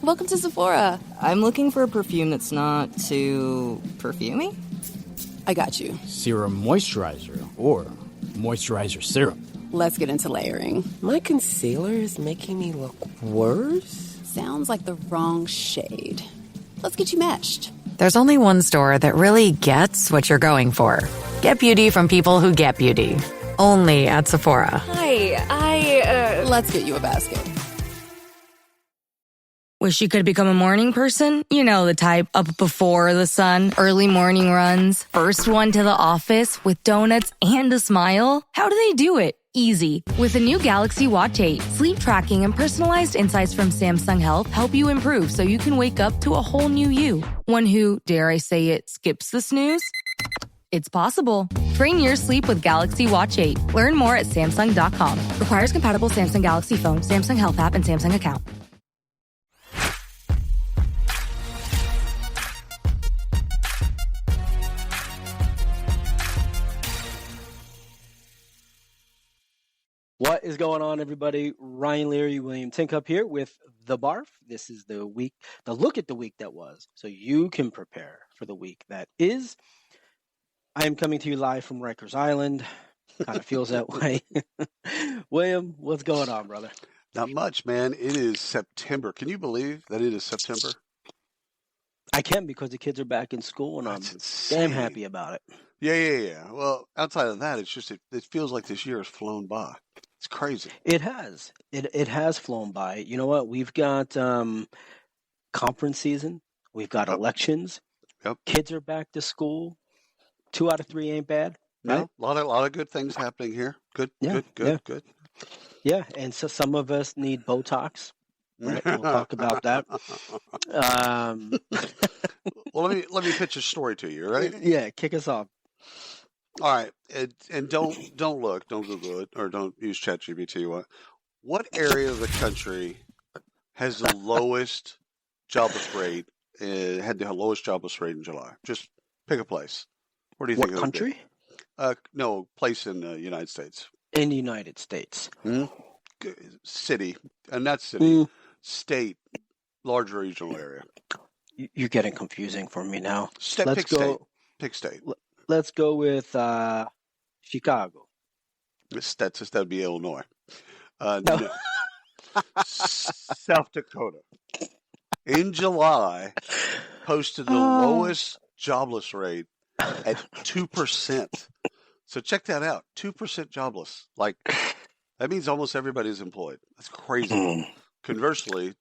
welcome to Sephora. I'm looking for a perfume that's not too perfumey. I got you. Serum moisturizer or moisturizer serum. Let's get into layering. My concealer is making me look worse? Sounds like the wrong shade. Let's get you matched. There's only one store that really gets what you're going for. Get beauty from people who get beauty. Only at Sephora. Hi, let's get you a basket. Wish you could become a morning person? You know the type, up before the sun, early morning runs, first one to the office with donuts and a smile. How do they do it? Easy. With the new Galaxy Watch 8, sleep tracking and personalized insights from Samsung Health help you improve so you can wake up to a whole new you. One who, dare I say it, skips the snooze? It's possible. Train your sleep with Galaxy Watch 8. Learn more at Samsung.com. Requires compatible Samsung Galaxy phone, Samsung Health app, and Samsung account. What is going on, everybody? Ryan Leary, William Tincup here with the BARF. This is the look at the week that was, so you can prepare for the week that is. I am coming to you live from Rikers Island. Kind of feels that way. William, what's going on, brother? Not much, man. It is September. Can you believe that it is September? I can, because the kids are back in school, and I'm damn happy about it. Yeah. Well, outside of that, it's just it feels like this year has flown by. It's crazy. It has. It has flown by. You know what? We've got conference season. We've got elections. Yep. Kids are back to school. 2 out of 3 ain't bad. Right? No, a lot of good things happening here. Good. Yeah, and so some of us need Botox. Right? We'll talk about that. Well, let me pitch a story to you. Ready? Yeah, kick us off. All right, and don't Google it, or don't use ChatGPT. What area of the country has the lowest jobless rate? Had the lowest jobless rate in July? Just pick a place. Where do you think? What country? No, place in the United States. In the United States. City, and not city. State, large regional area. You're getting confusing for me now. Pick state. Let's go with Chicago. That'd be Illinois. No. No. South Dakota. In July, posted the lowest jobless rate at 2%. So check that out. 2% jobless. Like, that means almost everybody's employed. That's crazy. Conversely,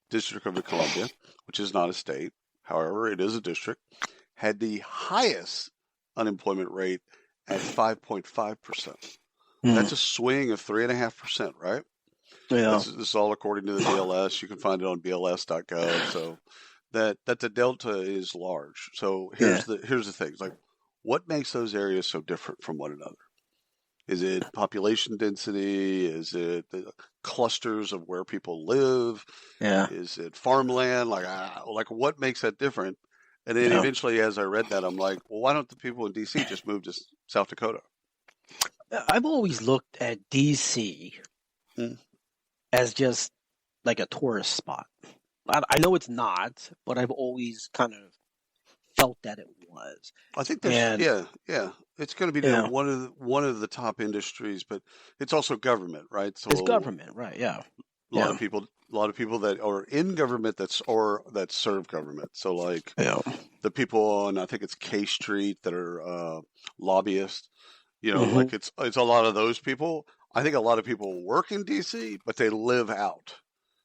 District of Columbia, which is not a state, however, it is a district, had the highest unemployment rate at 5.5%. That's a swing of 3.5%, right? Yeah. This is all according to the BLS. You can find it on BLS.gov. So that the delta is large. So here's the thing. It's like, what makes those areas so different from one another? Is it population density? Is it the clusters of where people live? Yeah. Is it farmland? Like what makes that different? And then eventually, as I read that, I'm like, well, why don't the people in D.C. just move to South Dakota? I've always looked at D.C. as just like a tourist spot. I know it's not, but I've always kind of felt that it was. I think there's it's going to be one of the top industries, but it's also government, right? So it's government, right? Yeah. A lot of people that are in government that serve government. So like the people on, I think it's K Street, that are lobbyists. You know, like it's a lot of those people. I think a lot of people work in DC, but they live out.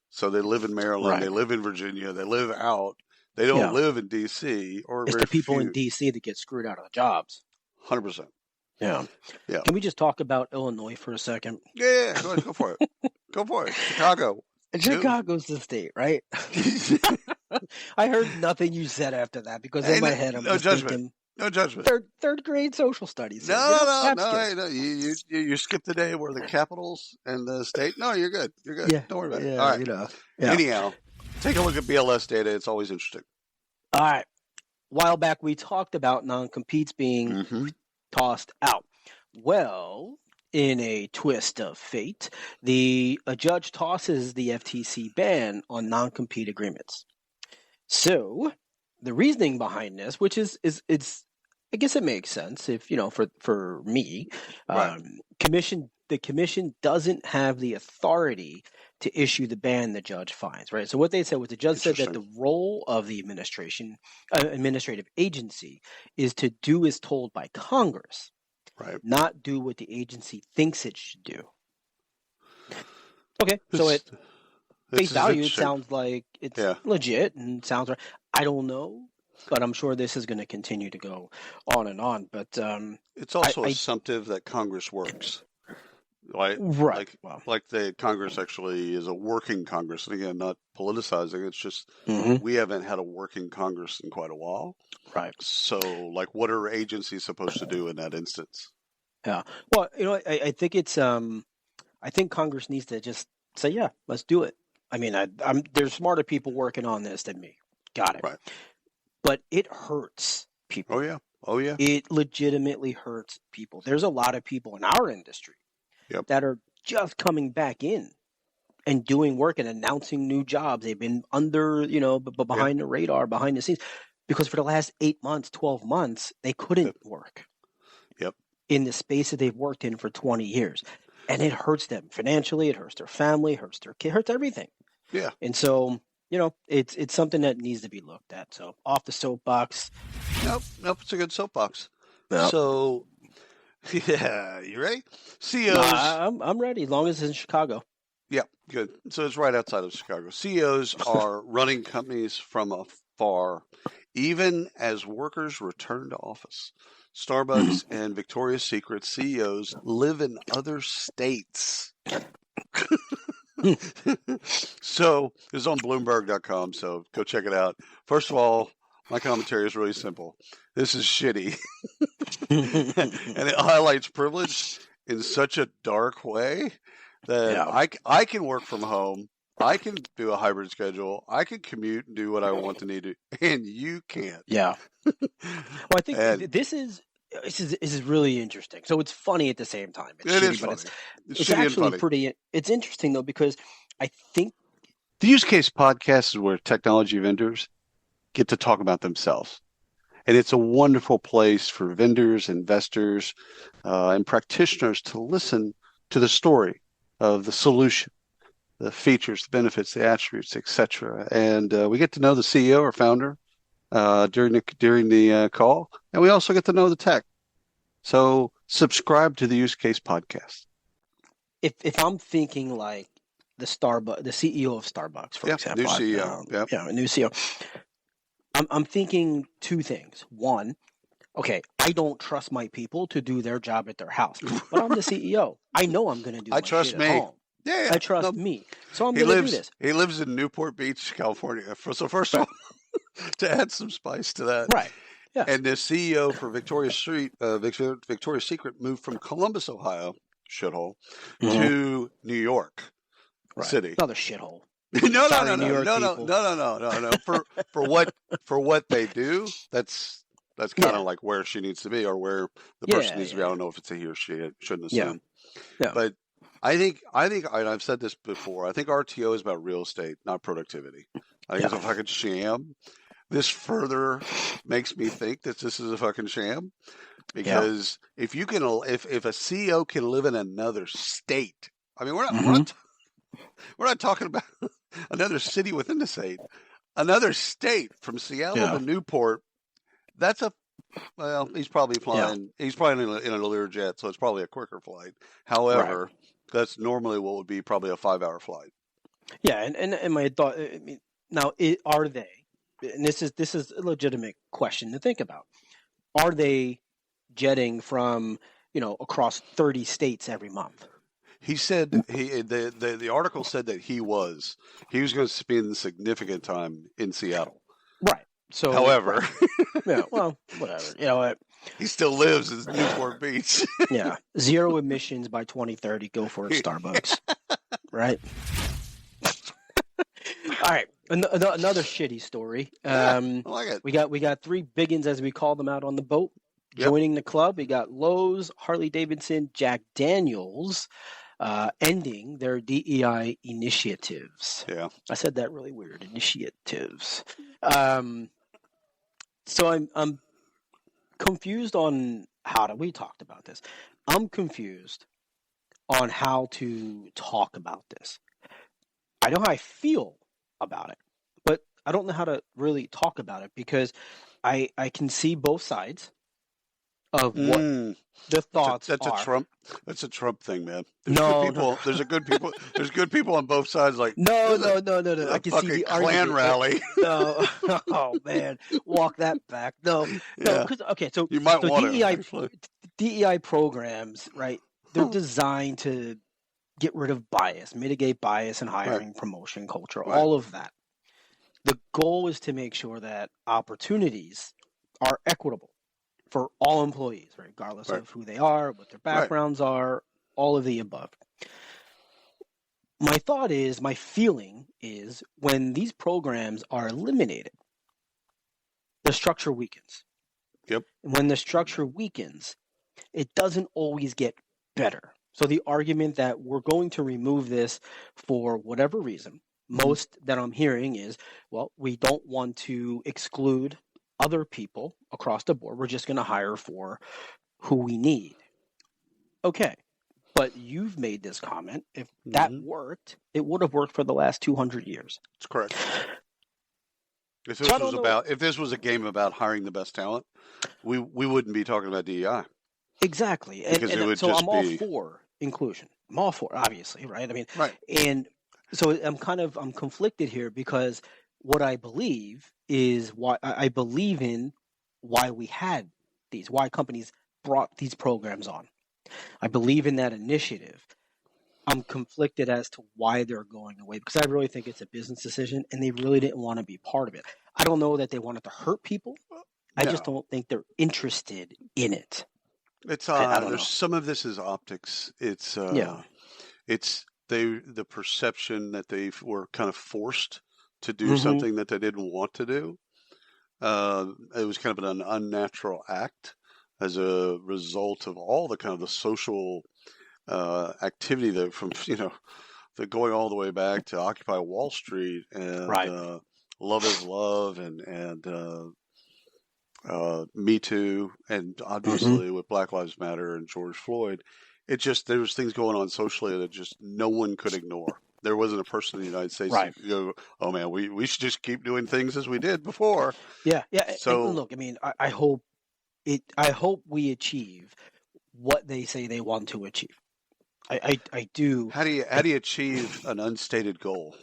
So they live in Maryland, they live in Virginia, they live out. They don't live in DC. Or it's the people in DC that get screwed out of the jobs. 100%. Yeah. Can we just talk about Illinois for a second? Yeah. Go for it. Go for it. Chicago. Chicago's the state, right? I heard nothing you said after that, because in my head I'm just thinking, no judgment. Third grade social studies. No. You skipped the day where the capitals and the state. No, you're good. You're good. Yeah. Don't worry about it. Yeah, All right. Anyhow, take a look at BLS data. It's always interesting. All right. A while back, we talked about non-competes being tossed out. Well, in a twist of fate, a judge tosses the FTC ban on non-compete agreements. So the reasoning behind this, which is I guess it makes sense if, for me, Right. the commission doesn't have the authority to issue the ban the judge finds, right? So what they said was the judge said that the role of the administrative agency is to do as told by Congress, Right. not do what the agency thinks it should do. Okay, so at face value, it sounds like it's legit and sounds right. I don't know, but I'm sure this is going to continue to go on and on. But it's also assumptive that Congress works. Right. Like the Congress actually is a working Congress. And again, not politicizing. It's just we haven't had a working Congress in quite a while. Right. So, like, what are agencies supposed to do in that instance? Yeah. Well, I think it's I think Congress needs to just say, yeah, let's do it. I mean, there's smarter people working on this than me. Got it. Right. But it hurts people. Oh, yeah. It legitimately hurts people. There's a lot of people in our industry that are just coming back in and doing work and announcing new jobs. They've been under, behind the radar, behind the scenes, because for the last 8 months, 12 months, they couldn't work in the space that they've worked in for 20 years. And it hurts them financially. It hurts their family, hurts their kid, hurts everything. Yeah. And so, it's something that needs to be looked at. So off the soapbox. Nope, it's a good soapbox. Nope. So, yeah, you ready? CEOs. No, I'm ready, as long as it's in Chicago. Yeah, good. So it's right outside of Chicago. CEOs are running companies from afar, even as workers return to office. Starbucks and Victoria's Secret CEOs live in other states. So this is on Bloomberg.com, so go check it out. First of all, my commentary is really simple. This is shitty. And it highlights privilege in such a dark way that I can work from home. I can do a hybrid schedule. I can commute and do what I want to need to, and you can't. Yeah. Well, I think this is really interesting. So it's funny at the same time. It's shitty, but it's actually pretty. It's interesting though, because I think the Use Case podcast is where technology vendors get to talk about themselves, and it's a wonderful place for vendors, investors, and practitioners to listen to the story of the solution, the features, the benefits, the attributes, etc. And we get to know the CEO or founder during the call, and we also get to know the tech. So subscribe to the Use Case podcast. If I'm thinking like the CEO of Starbucks, for example, new CEO, a new CEO. I'm thinking two things. One, okay, I don't trust my people to do their job at their house, but I'm the CEO. I know I'm going to do. I trust shit me. At home. Yeah, I trust me. So I'm going to do this. He lives in Newport Beach, California. So first of all, to add some spice to that, right? Yeah. And the CEO for Victoria's Secret moved from Columbus, Ohio, shithole, to New York City. Another shithole. No. For what they do, that's kind of like where she needs to be, or where the person needs to be. I don't know if it's a he or she. I shouldn't assume. Yeah. But I think, and I've said this before, I think RTO is about real estate, not productivity. I think it's a fucking sham. This further makes me think that this is a fucking sham, because if a CEO can live in another state, I mean, we're not talking about another city within the state, another state from Seattle to Newport. That's he's probably flying. He's probably in a Learjet, so it's probably a quicker flight. However, that's normally what would be probably a 5-hour flight. Yeah, and my thought. I mean, now are they? And this is a legitimate question to think about. Are they jetting from across 30 states every month? He said the article said that he was going to spend significant time in Seattle. Right. So, however, well, whatever. You know what? He still lives in Newport Beach. Yeah. 0 emissions by 2030. Go for it, Starbucks. Right. All right. Another shitty story. I like it. We got 3 biggins, as we call them, out on the boat. joining the club. We got Lowe's, Harley-Davidson, Jack Daniels ending their DEI initiatives. Yeah. I said that really weird. Initiatives. So I'm confused on we talked about this. I'm confused on how to talk about this. I know how I feel about it, but I don't know how to really talk about it because I can see both sides of what the thoughts are. That's a Trump thing, man. There's good people on both sides. Like no. I can see the Klan argument. rally. No, oh man, walk that back. No, because so you might want DEI programs, right? They're designed to get rid of bias, mitigate bias in hiring, promotion, culture, all of that. The goal is to make sure that opportunities are equitable for all employees, regardless of who they are, what their backgrounds are, all of the above. My feeling is when these programs are eliminated, the structure weakens. Yep. And when the structure weakens, it doesn't always get better. So the argument that we're going to remove this for whatever reason, most that I'm hearing is, well, we don't want to exclude other people across the board. We're just going to hire for who we need. Okay. But you've made this comment. If that worked, it would have worked for the last 200 years. That's correct. If this was a game about hiring the best talent, we wouldn't be talking about DEI. Exactly. So I'm all for inclusion. I'm all for it, obviously, right? I mean, and so I'm conflicted here because what I believe is why we had these, why companies brought these programs on. I believe in that initiative. I'm conflicted as to why they're going away because I really think it's a business decision and they really didn't want to be part of it. I don't know that they wanted to hurt people. I just don't think they're interested in it. It's some of this is optics. It's the perception that they were kind of forced to do something that they didn't want to do. It was kind of an unnatural act as a result of all the kind of the social activity that from the going all the way back to Occupy Wall Street and Love is Love and Me Too and obviously with Black Lives Matter and George Floyd. It just there was things going on socially that just no one could ignore. There wasn't a person in the United States who go, oh man, we should just keep doing things as we did before. Yeah. So and look, I mean, I hope we achieve what they say they want to achieve. I do. How do you achieve an unstated goal?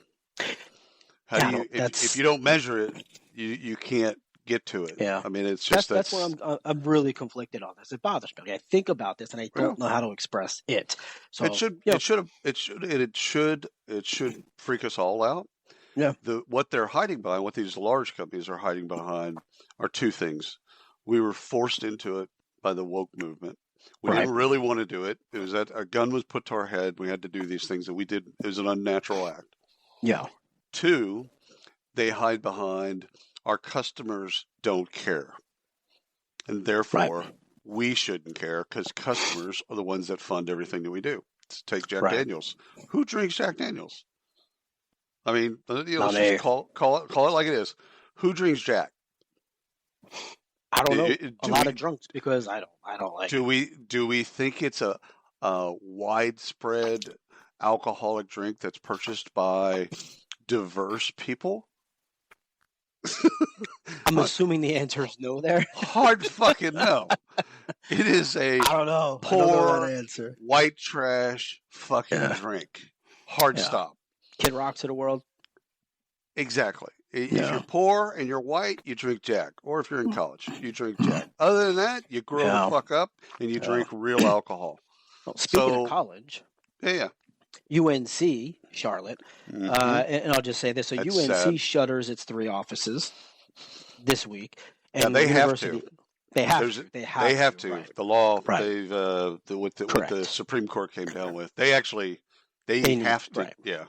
If you don't measure it, you can't get to it. Yeah. I mean, it's just that's where I'm really conflicted on this. It bothers me. I think about this and I don't know how to express it. So it should freak us all out. Yeah. What they're hiding behind, what these large companies are hiding behind, are two things. We were forced into it by the woke movement. We didn't really want to do it. It was that a gun was put to our head. We had to do these things that we did. It was an unnatural act. Yeah. Two, they hide behind our customers don't care. And therefore, we shouldn't care because customers are the ones that fund everything that we do. Let's take Jack Daniels. Who drinks Jack Daniels? I mean, let's just call it like it is. Who drinks Jack? I don't know. A lot of drunks because I don't like it. Do we think it's a widespread alcoholic drink that's purchased by diverse people? I'm assuming the answer is no there. Hard fucking no. It is a poor answer. White trash fucking drink. Hard stop. Kid Rocks of the world. Exactly. If you're poor and you're white, you drink Jack. Or if you're in college, you drink Jack. Other than that, you grow the fuck up and you drink real alcohol. Well, speaking of college. Yeah. UNC, Charlotte, and I'll just say this. So That's UNC sad. shutters its 3 offices this week. And they have to. They have to. Right. The law, they've what the Supreme Court came down with. They have to. Right. Yeah.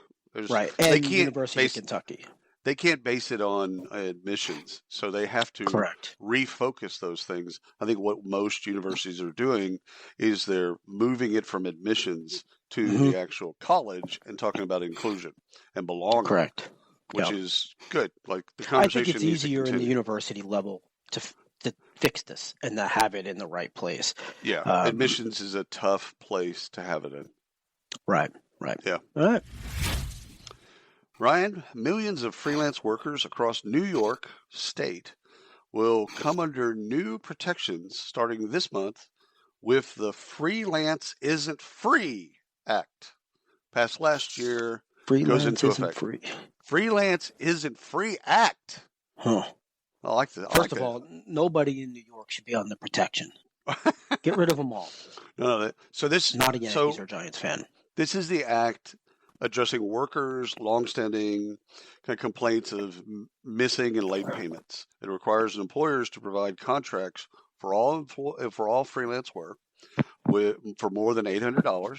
And University of Kentucky. they can't base it on admissions, so they have to Correct. refocus those things. I think what most universities are doing is they're moving it from admissions to the actual college and talking about inclusion and belonging. Correct. Which is good. Like the I conversation think it's needs to easier in the continue. university level to fix this and to have it in the right place. Yeah, admissions is a tough place to have it in. Right. Yeah. All right. Ryan, millions of freelance workers across New York State will come under new protections starting this month with the Freelance Isn't Free Act, passed last year, goes into effect. Free. Freelance Isn't Free Act. Huh. I like that. First of all, nobody in New York should be on the protection. Get rid of them all. No, so this Not a Yankees or Giants fan. This is the act addressing workers' longstanding kind of complaints of missing and late payments. It requires employers to provide contracts for all freelance work for more than $800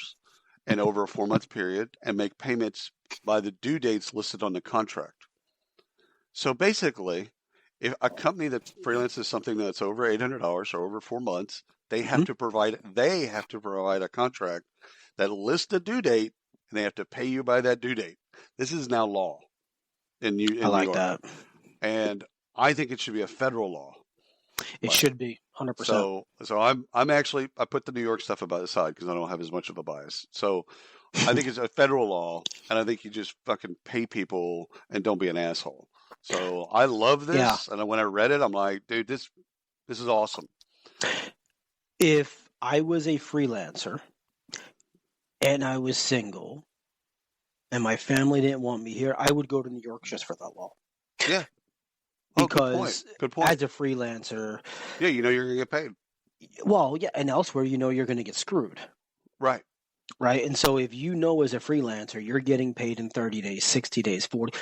and over a 4-month period, and make payments by the due dates listed on the contract. So basically, if a company that freelances something that's over $800 or over 4 months, they have to provide a contract that lists the due date, and they have to pay you by that due date. This is now law in New York. I like that. And I think it should be a federal law. It should be 100%. So I'm actually, I put the New York stuff about aside because I don't have as much of a bias. So I think it's a federal law, and I think you just fucking pay people and don't be an asshole. So I love this, Yeah. and when I read it, I'm like, dude, this is awesome. If I was a freelancer and I was single and my family didn't want me here, I would go to New York just for that law. Yeah. Because good point. as a freelancer, Yeah, you know you're going to get paid. well, yeah, and elsewhere, you know you're going to get screwed. Right. Right. And so if you know as a freelancer, you're getting paid in 30 days, 60 days, 40,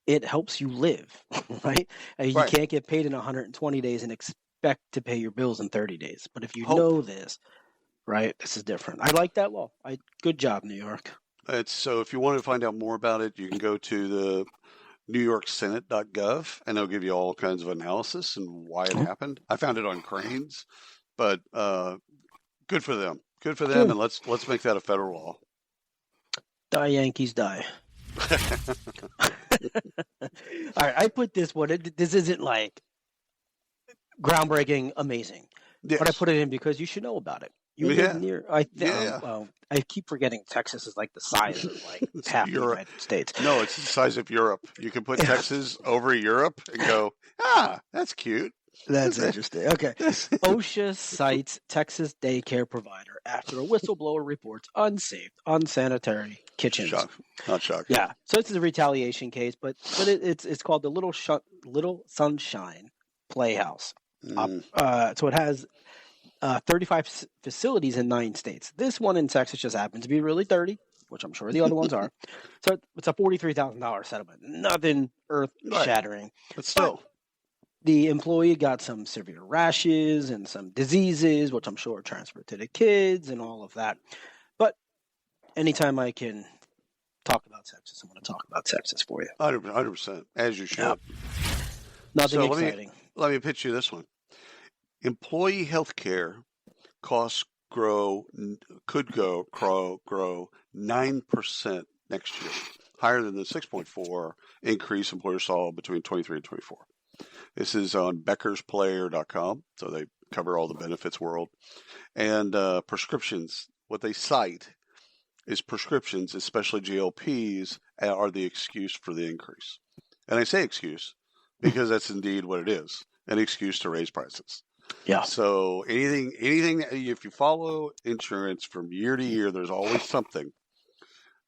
it helps you live, right? You Right. can't get paid in 120 days and expect to pay your bills in 30 days. But if you know this, right, this is different. I like that law. Good job, New York. So if you want to find out more about it, you can go to the NewYorkSenate.gov, and they'll give you all kinds of analysis and why it happened. I found it on Cranes, but good for them. Good for them, and let's make that a federal law. Die, Yankees, die. All right, I put this one. This isn't like groundbreaking, amazing, but I put it in because you should know about it. You live near. I keep forgetting Texas is like the size of like half the United States. No, it's the size of Europe. You can put Texas over Europe and go, that's cute. That's interesting. Okay. OSHA cites Texas daycare provider after a whistleblower reports unsafe, unsanitary kitchens. Not shocking. Yeah. So this is a retaliation case, but it's called the Little Sunshine Playhouse. So it has 35 facilities in 9 states. This one in Texas just happens to be really dirty, which I'm sure the other ones are. So it's a $43,000 settlement. Nothing earth-shattering. But still. The employee got some severe rashes and some diseases, which I'm sure are transferred to the kids and all of that. But anytime I can talk about Texas, I'm going to talk about Texas for you. 100%, as you should. Yep. Nothing exciting. Let me pitch you this one. Employee health care costs could grow 9% next year, higher than the 6.4 increase employers saw between 23 and 24. This is on beckersplayer.com, so they cover all the benefits world. And prescriptions, what they cite is prescriptions, especially GLPs, are the excuse for the increase. And I say excuse because that's indeed what it is, an excuse to raise prices. Yeah. So anything, if you follow insurance from year to year, there's always something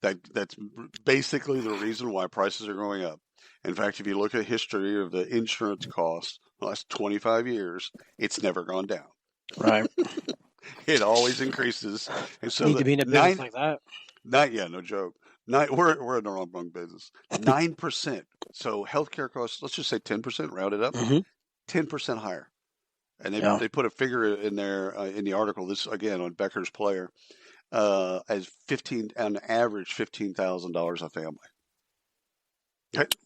that's basically the reason why prices are going up. In fact, if you look at history of the insurance costs the last 25 years, it's never gone down. Right. It always increases. And so need to be in a business like that. No joke. We're in the wrong business. 9%. So healthcare costs, let's just say 10%, round it up, 10% higher. And they put a figure in there in the article. This again on Becker's Player as on average $15,000 a family.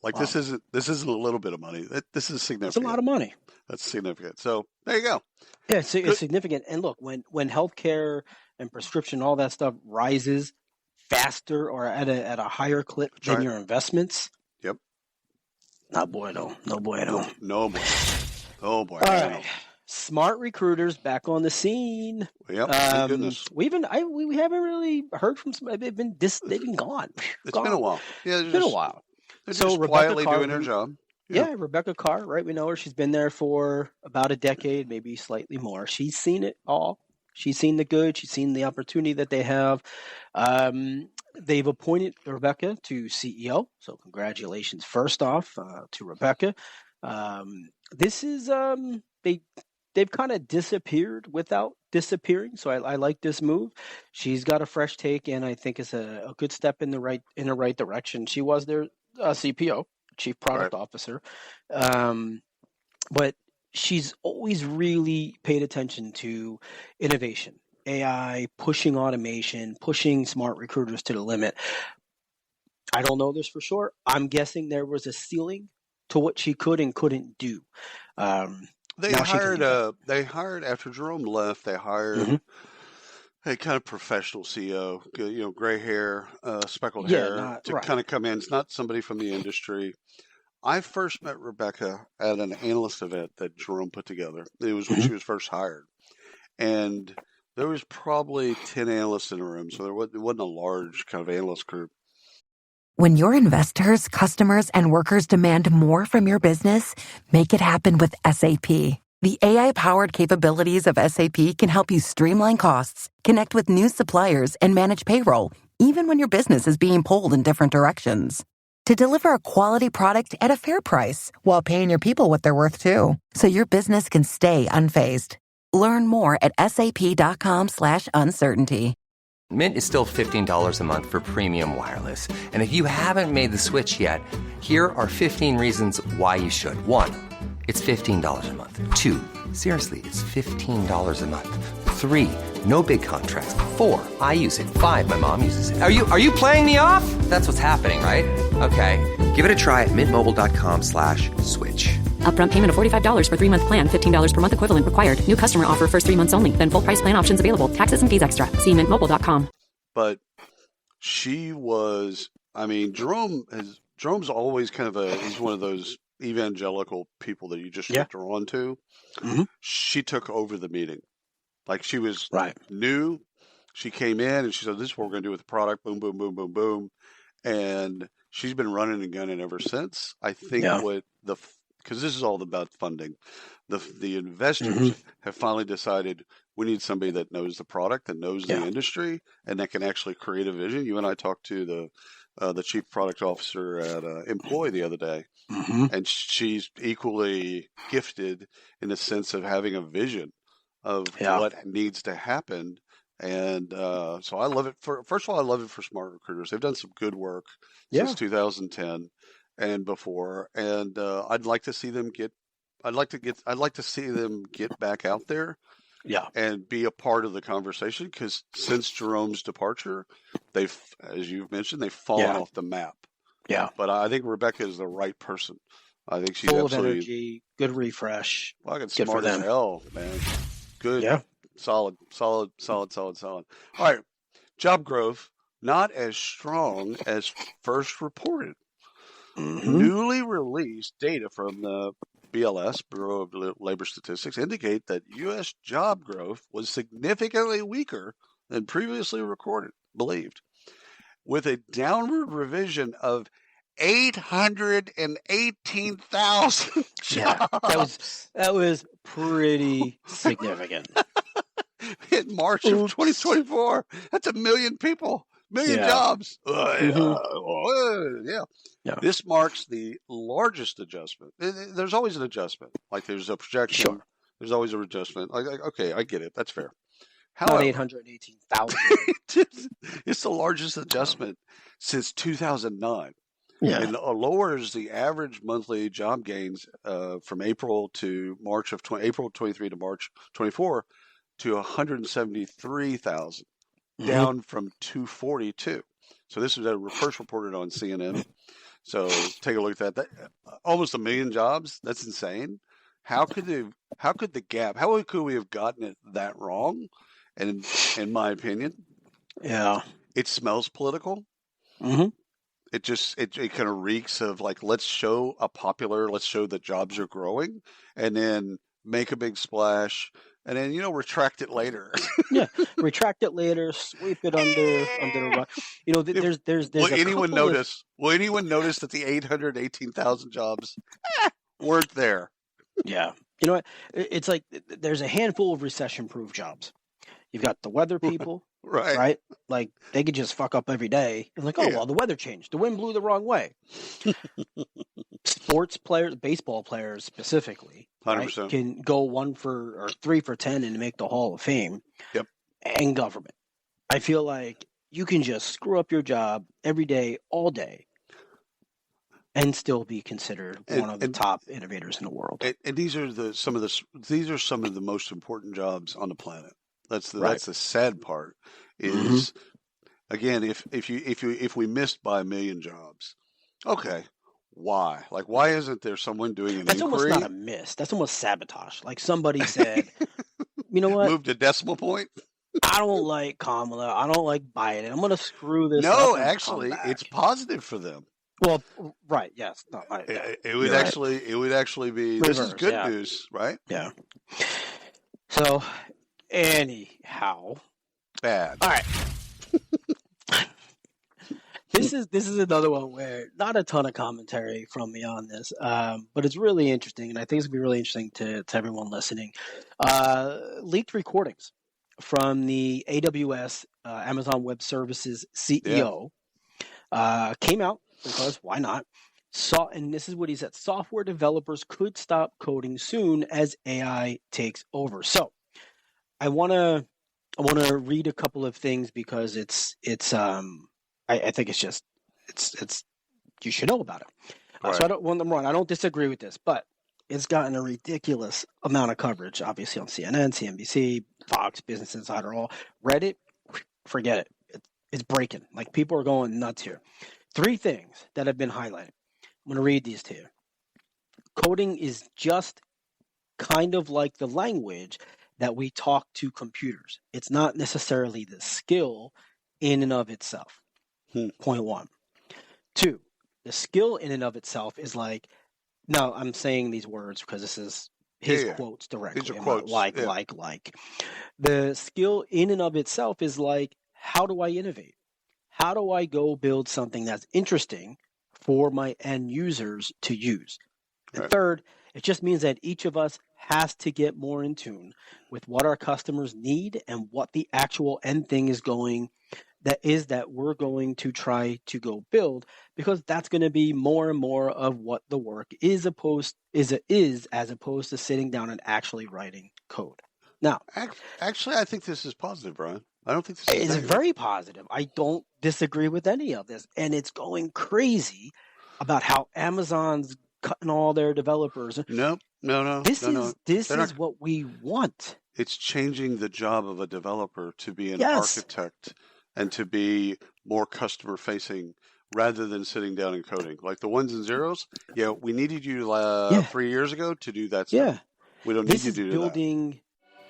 Like Wow. this isn't a little bit of money. This is significant. That's a lot of money. That's significant. So there you go. Yeah, it's significant. And look, when healthcare and prescription, all that stuff rises faster or at a higher clip That's than right. your investments, Yep. not bueno, no bueno. No boy. Oh boy. All right, smart recruiters back on the scene. Yep. Thank goodness. We haven't really heard from some. They've been gone. It's been a while. Yeah, It's been a while. They're So just Rebecca quietly Carr, doing their job. Yeah, Rebecca Carr, right? We know her. She's been there for about a decade, maybe slightly more. She's seen it all. She's seen the good. She's seen the opportunity that they have. They've appointed Rebecca to CEO. So congratulations, first off, to Rebecca. This is they've kind of disappeared without disappearing. So I like this move. She's got a fresh take, and I think it's a good step in the right direction. She was their CPO. Chief Product Officer. But she's always really paid attention to innovation, AI, pushing automation, pushing smart recruiters to the limit. I don't know this for sure. I'm guessing there was a ceiling to what she could and couldn't do. They hired after Jerome left, they hired a kind of professional CEO, gray hair, speckled hair to kind of come in. It's not somebody from the industry. I first met Rebecca at an analyst event that Jerome put together. It was when she was first hired. And there was probably 10 analysts in the room, so it wasn't a large kind of analyst group. When your investors, customers, and workers demand more from your business, make it happen with SAP. The AI-powered capabilities of SAP can help you streamline costs, connect with new suppliers, and manage payroll, even when your business is being pulled in different directions. To deliver a quality product at a fair price while paying your people what they're worth too, so your business can stay unfazed. Learn more at sap.com/uncertainty. Mint is still $15 a month for premium wireless. And if you haven't made the switch yet, here are 15 reasons why you should. 1, it's $15 a month. 2, seriously, it's $15 a month. 3, no big contracts. 4, I use it. 5, my mom uses it. Are you playing me off? That's what's happening, right? Okay, give it a try at mintmobile.com/switch. Upfront payment of $45 for 3-month plan, $15 per month equivalent required. New customer offer first 3 months only. Then full price plan options available. Taxes and fees extra. See mintmobile.com. But she was, Jerome's always kind of he's one of those evangelical people that you just get drawn to. She took over the meeting. Like she was new. She came in and she said, this is what we're going to do with the product. Boom, boom, boom, boom, boom. And she's been running and gunning ever since. I think because this is all about funding. The investors have finally decided we need somebody that knows the product, that knows the industry, and that can actually create a vision. You and I talked to the chief product officer at Employ the other day, and she's equally gifted in the sense of having a vision of what needs to happen. And so I love it. First of all, I love it for Smart Recruiters. They've done some good work since 2010 and before, and I'd like to see them get back out there, and be a part of the conversation. Because since Jerome's departure, they've, as you've mentioned, they've fallen off the map. Yeah, but I think Rebecca is the right person. I think she's full of energy, good refresh. Fucking smart as hell, man. Good, solid. All right, job growth not as strong as first reported. Newly released data from the BLS, Bureau of Labor Statistics, indicate that U.S. job growth was significantly weaker than previously believed, with a downward revision of 818,000 jobs. That was pretty significant. In March of 2024, that's 1 million people. Million jobs. This marks the largest adjustment. There's always an adjustment. Like there's a projection. Sure. There's always a adjustment. Like, okay, I get it. That's fair. Not 818,000. It's the largest adjustment since 2009. Yeah. And lowers the average monthly job gains from April 23 to March 24 to 173,000. Down from 242. So this was first reported on CNN. So take a look at that. Almost 1 million jobs. That's insane. How could we have gotten it that wrong? And in my opinion, it smells political. Mm-hmm. It kind of reeks of like, let's show that jobs are growing, and then make a big splash, and then retract it later. Retract it later, sweep it under the rug. There's. Will anyone notice? Will anyone notice that the 818,000 jobs weren't there? Yeah, you know what? It's like there's a handful of recession-proof jobs. You've got the weather people, right? Like they could just fuck up every day. And like, well, the weather changed. The wind blew the wrong way. Sports players, baseball players specifically, 100%. Can go 1 for or 3 for 10 and make the Hall of Fame. Yep. And government. I feel like you can just screw up your job every day, all day, and still be considered one of the top innovators in the world. And these are some of the most important jobs on the planet. That's the sad part. Is again, if we missed by 1 million jobs, okay, why? Like, why isn't there someone doing an That's inquiry? Almost not a miss. That's almost sabotage. Like somebody said, you know what? Moved a decimal point. I don't like Kamala. I don't like Biden. I'm going to screw this up. No, actually, it's positive for them. Well, right, yes. No, it would actually be reverse, this is good news, right? Yeah. So, anyhow, bad. All right. This is another one where not a ton of commentary from me on this, but it's really interesting, and I think it's going to be really interesting to everyone listening. Leaked recordings from the AWS, Amazon Web Services CEO, came out because why not? And this is what he said: software developers could stop coding soon as AI takes over. So, I want to read a couple of things because I think it's you should know about it. So I don't disagree with this, but it's gotten a ridiculous amount of coverage, obviously on CNN, CNBC, Fox, Business Insider, all Reddit. Forget it. It's breaking. Like people are going nuts here. 3 things that have been highlighted. I'm going to read these to you. Coding is just kind of like the language that we talk to computers. It's not necessarily the skill in and of itself. Point 1. 2, the skill in and of itself is like, now I'm saying these words because this is his quotes directly. These are quotes. Like. The skill in and of itself is like, how do I innovate? How do I go build something that's interesting for my end users to use? And third, it just means that each of us has to get more in tune with what our customers need and what the actual end thing is that we're going to try to go build, because that's going to be more and more of what the work is as opposed to sitting down and actually writing code. Now, actually, I think this is positive, Brian. I don't think this is negative. Very positive. I don't disagree with any of this, and it's going crazy about how Amazon's cutting all their developers. No. This is what we want. It's changing the job of a developer to be an architect and to be more customer facing rather than sitting down and coding. Like the ones and zeros, we needed you 3 years ago to do that stuff. Yeah. We don't need you to do that.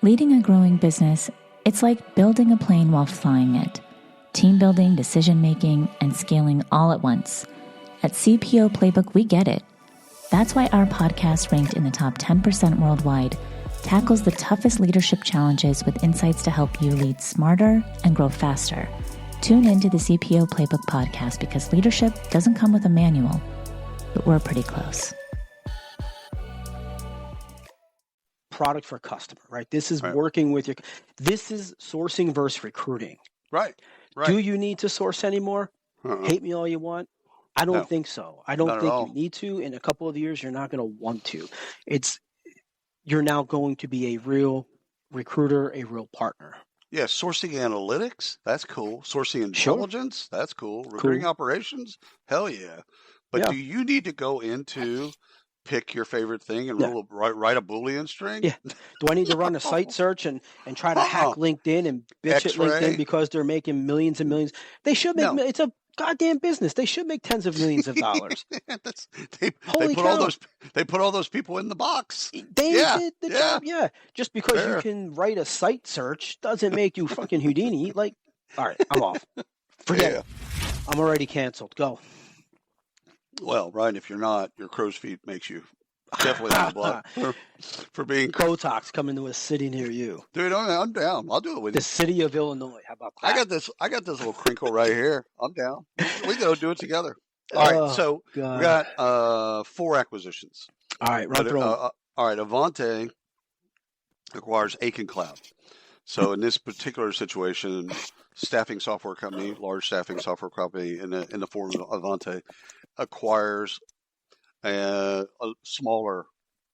Leading a growing business, it's like building a plane while flying it. Team building, decision making, and scaling all at once. At CPO Playbook, we get it. That's why our podcast, ranked in the top 10% worldwide, tackles the toughest leadership challenges with insights to help you lead smarter and grow faster. Tune into the CPO Playbook podcast because leadership doesn't come with a manual, but we're pretty close. Product for customer, right? This is working with this is sourcing versus recruiting. Right. Do you need to source anymore? Hate me all you want. I don't think so. I don't think you need to. In a couple of years, you're not going to want to. You're now going to be a real recruiter, a real partner. Yeah, sourcing analytics, that's cool. Sourcing intelligence, that's cool. Recruiting operations, hell yeah. But do you need to go into pick your favorite thing and write a Boolean string? Yeah. Do I need to run a site search and try to hack LinkedIn and bitch at LinkedIn because they're making millions and millions? They should make goddamn business. They should make tens of millions of dollars. They put all those people in the box. They did the job. Yeah. Just because you can write a site search doesn't make you fucking Houdini. Like, all right, I'm off. Forget it. I'm already canceled. Go. Well, Ryan, if you're not, your crow's feet makes you definitely on the block for being Botox coming to a city near you. Dude, I'm down. I'll do it with you. The city of Illinois. How about that? I got this little crinkle right here. I'm down. We go do it together. All right. So we got 4 acquisitions. All right, run through them. All right, Avante acquires Aiken Cloud. So in this particular situation, staffing software company, large staffing software company in the form of Avante, acquires a smaller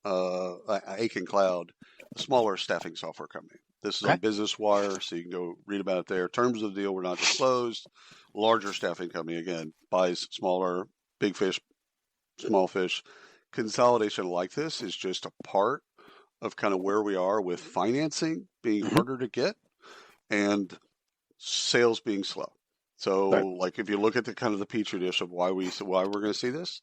Aiken Cloud, a smaller staffing software company. This is on Business Wire, so you can go read about it there. Terms of the deal were not disclosed. Larger staffing company, again, buys smaller, big fish, small fish. Consolidation like this is just a part of kind of where we are with financing being harder to get and sales being slow. So, like, if you look at the kind of the petri dish of why we're going to see this,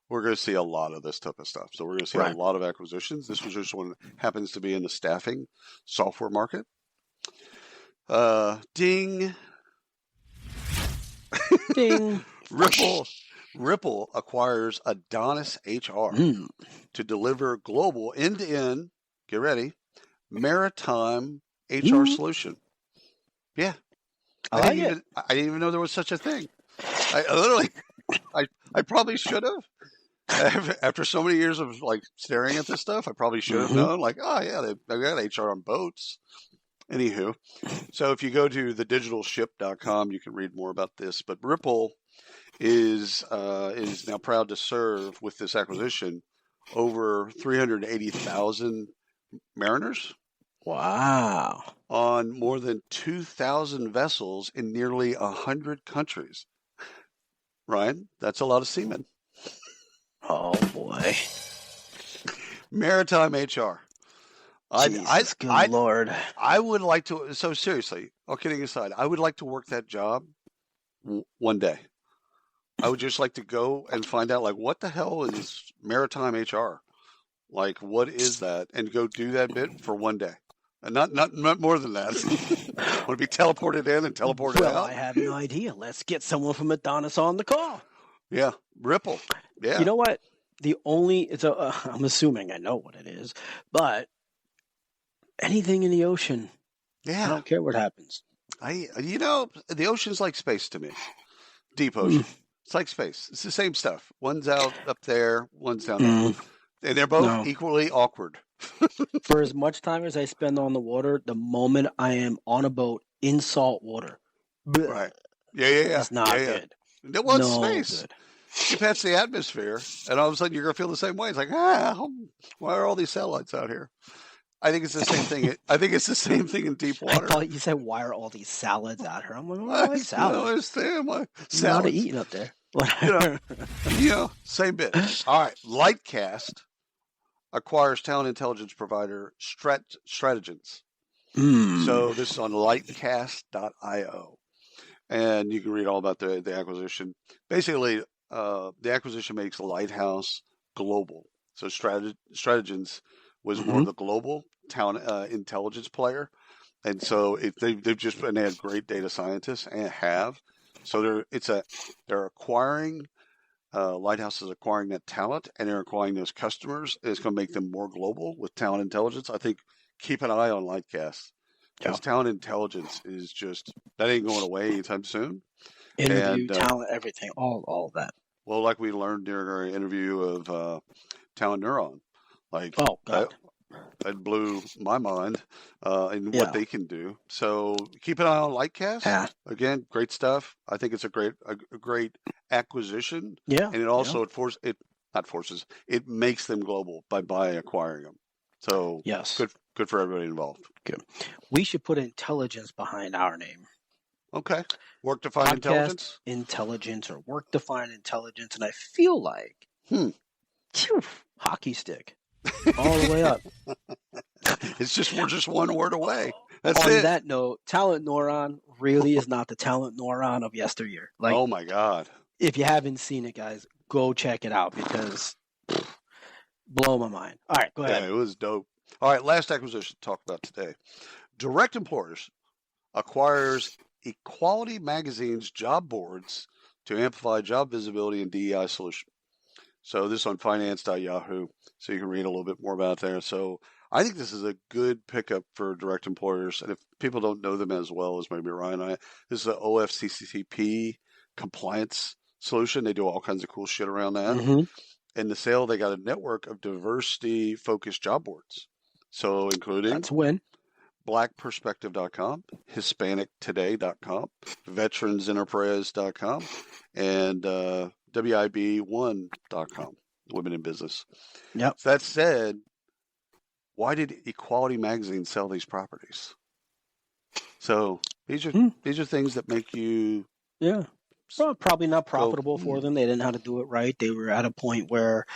we're going to see a lot of this type of stuff. So we're going to see a lot of acquisitions. This was just one that happens to be in the staffing software market. Ding. Ding. Ripple acquires Adonis HR to deliver global end-to-end, get ready, maritime HR solution. Yeah. I didn't even know there was such a thing. I probably should have. After so many years of like staring at this stuff, I probably should have known. Like, oh yeah, they've got HR on boats. Anywho, so if you go to thedigitalship.com, you can read more about this. But Ripple is now proud to serve with this acquisition over 380,000 mariners. Wow. On more than 2,000 vessels in nearly 100 countries. Ryan, that's a lot of seamen. Oh, boy. Maritime HR. Good Lord. I would like to, so seriously, all kidding aside, I would like to work that job one day. I would just like to go and find out, like, what the hell is maritime HR? Like, what is that? And go do that bit for one day. And not more than that. Want to be teleported in and teleported out? Well, I have no idea. Let's get someone from Adonis on the call. Yeah, Ripple. Yeah. You know what? I'm assuming I know what it is, but anything in the ocean. Yeah. I don't care what happens. The ocean's like space to me. Deep ocean. It's like space. It's the same stuff. One's out up there, one's down there. And they're both equally awkward. For as much time as I spend on the water, the moment I am on a boat in salt water, right? Yeah. It's not good. No one's space. Good. You pass the atmosphere, and all of a sudden you're going to feel the same way. It's like, why are all these satellites out here? I think it's the same thing. I think it's the same thing in deep water. I thought you said, why are all these salads out here? I'm like, why salads? I don't understand why salads. A lot of eating up there. Same bit. All right, Lightcast acquires talent intelligence provider Strategence. So this is on lightcast.io. And you can read all about the acquisition. Basically, the acquisition makes Lighthouse global. So Strategence was more of the global talent intelligence player. And so they've just been, they have great data scientists and have. So they're acquiring, Lighthouse is acquiring that talent, and they're acquiring those customers. It's going to make them more global with talent intelligence. I think keep an eye on Lightcast, because talent intelligence is just, that ain't going away anytime soon. Interview, talent, everything, all of that. Well, like we learned during our interview of Talent Neuron, like that blew my mind in what they can do. So keep an eye on Lightcast. Yeah. Again, great stuff. I think it's a great acquisition. Yeah. And it also it makes them global by acquiring them. So yes, good for everybody involved. Good. We should put intelligence behind our name. Okay. Work-defined intelligence? Intelligence, or work-defined intelligence. And I feel like hockey stick. All the way up. We're just one word away. That's on it. That note, Talent Neuron, really is not the talent Noron of yesteryear. Like, oh my God. if you haven't seen it, guys, go check it out because blow my mind. All right, go ahead. Yeah, it was dope. All right, last acquisition to talk about today. Direct Employers acquires Equality Magazine's job boards to amplify job visibility and DEI solution. So this is on finance.yahoo, so you can read a little bit more about it there. So I think this is a good pickup for Direct Employers. And if people don't know them as well as maybe Ryan and I, this is an OFCCP compliance solution. They do all kinds of cool shit around that. Mm-hmm. In the sale, they got a network of diversity-focused job boards. So including That's a win. blackperspective.com, hispanictoday.com, veteransenterprise.com, and WIB1.com, Women in Business. Yep. That said, why did Equality Magazine sell these properties? So these are things that make you well, probably not profitable for them. They didn't know how to do it right. They were at a point where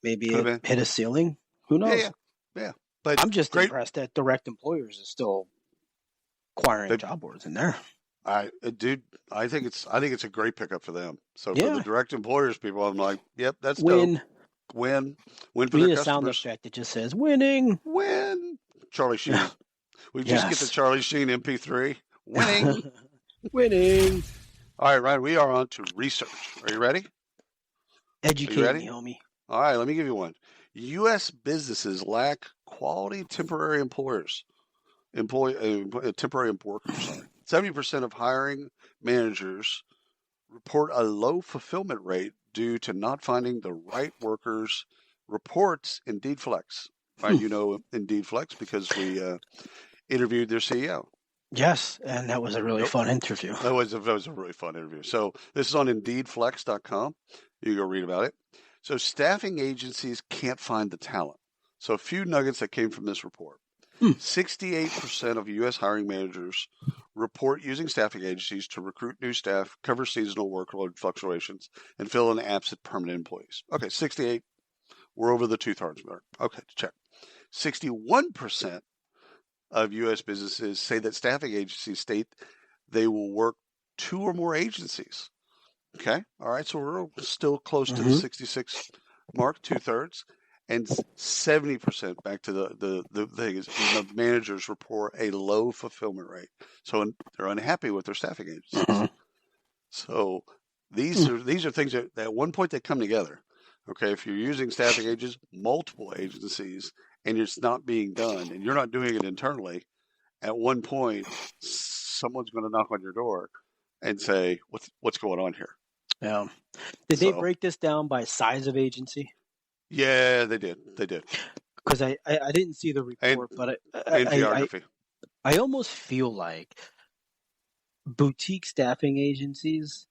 maybe it hit a ceiling. Who knows? Yeah. But I'm just impressed that Direct Employers is still acquiring job boards in there. I think it's a great pickup for them. So for the Direct Employers people, I'm like, yep, that's win. Dope. Win for we their need a customers. sound effect that just says winning. Win. Charlie Sheen. We just get the Charlie Sheen MP3. Winning. Winning. All right, Ryan, we are on to research. Are you ready? Educate me, homie. All right, let me give you one. U.S. businesses lack quality temporary workers. 70% of hiring managers report a low fulfillment rate due to not finding the right workers, reports Indeed Flex. Right, you know Indeed Flex because we interviewed their CEO. Yes, and that was a really fun interview. That was a really fun interview. So this is on IndeedFlex.com. You can go read about it. So staffing agencies can't find the talent. So a few nuggets that came from this report. 68% of U.S. hiring managers report using staffing agencies to recruit new staff, cover seasonal workload fluctuations, and fill in absent permanent employees. Okay, 68. We're over the two-thirds mark. Okay, check. 61% of U.S. businesses say that staffing agencies state they will work two or more agencies. Okay, all right, so we're still close to the 66 mark, two-thirds. And 70%, back to the thing is, the managers report a low fulfillment rate. So they're unhappy with their staffing agencies. So these are things that at one point they come together. Okay, if you're using staffing agents, multiple agencies, and it's not being done, and you're not doing it internally, at one point someone's going to knock on your door and say, "What's going on here?" Yeah. Did they break this down by size of agency? Yeah, they did. Because I didn't see the report, but I almost feel like boutique staffing agencies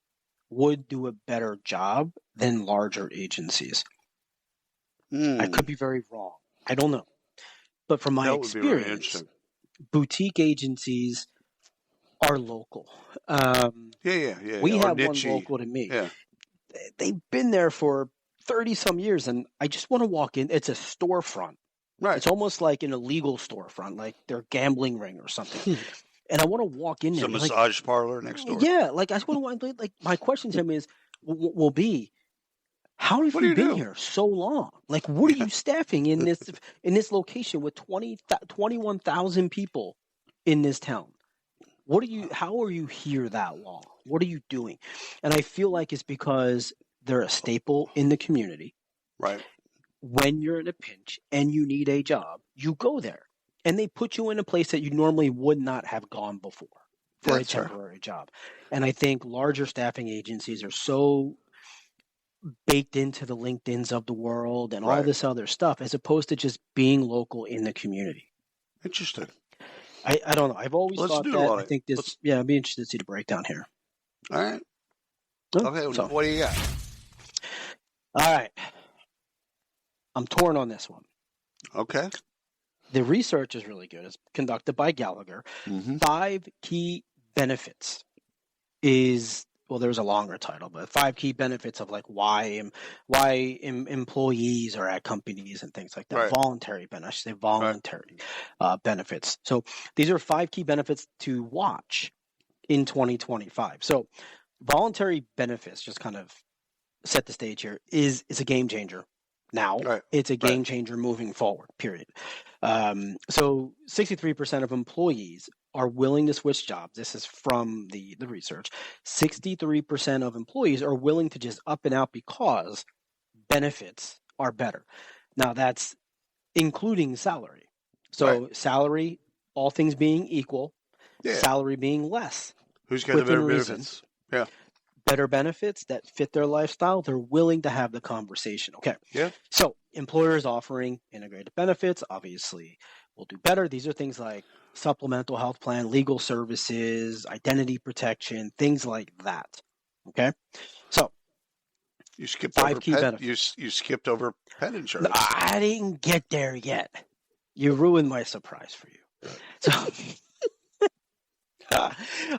would do a better job than larger agencies. I could be very wrong. I don't know. But from my experience, boutique agencies are local. We have one local to me. Yeah. They've been there for 30-some years, and I just want to walk in. It's a storefront. Right. It's almost like an illegal storefront, like their gambling ring or something. And I want to walk in there. It's a massage parlor next door. Yeah, like I just want to like my question to him is will be, how have you been here so long? Like, what are you staffing in this location with 21,000 people in this town? How are you here that long? What are you doing? And I feel like it's because they're a staple in the community. Right. When you're in a pinch and you need a job, you go there. And they put you in a place that you normally would not have gone before for a temporary job. And I think larger staffing agencies are so baked into the LinkedIns of the world and all this other stuff, as opposed to just being local in the community. Interesting. I don't know. I've always thought that. I think this. I'd be interested to see the breakdown here. All right. Okay. So, what do you got? All right. I'm torn on this one. Okay. The research is really good. It's conducted by Gallagher. 5 key benefits is, well, there's a longer title, but 5 key benefits of like why employees are at companies and things like that. Right. Voluntary benefits. I should say voluntary benefits. So these are 5 key benefits to watch in 2025. So voluntary benefits, just kind of set the stage here, is a game changer now. Right. It's a game changer moving forward, period. So 63% of employees are willing to switch jobs. This is from the research. 63% of employees are willing to just up and out because benefits are better. Now, that's including salary. So salary, all things being equal, salary being less. Who's got the better benefits? Yeah. Better benefits that fit their lifestyle, they're willing to have the conversation. Okay. Yeah. So employers offering integrated benefits obviously will do better. These are things like supplemental health plan, legal services, identity protection, things like that. Okay. So you skipped five over key benefits. You skipped over pet insurance. I didn't get there yet. You ruined my surprise for you. So all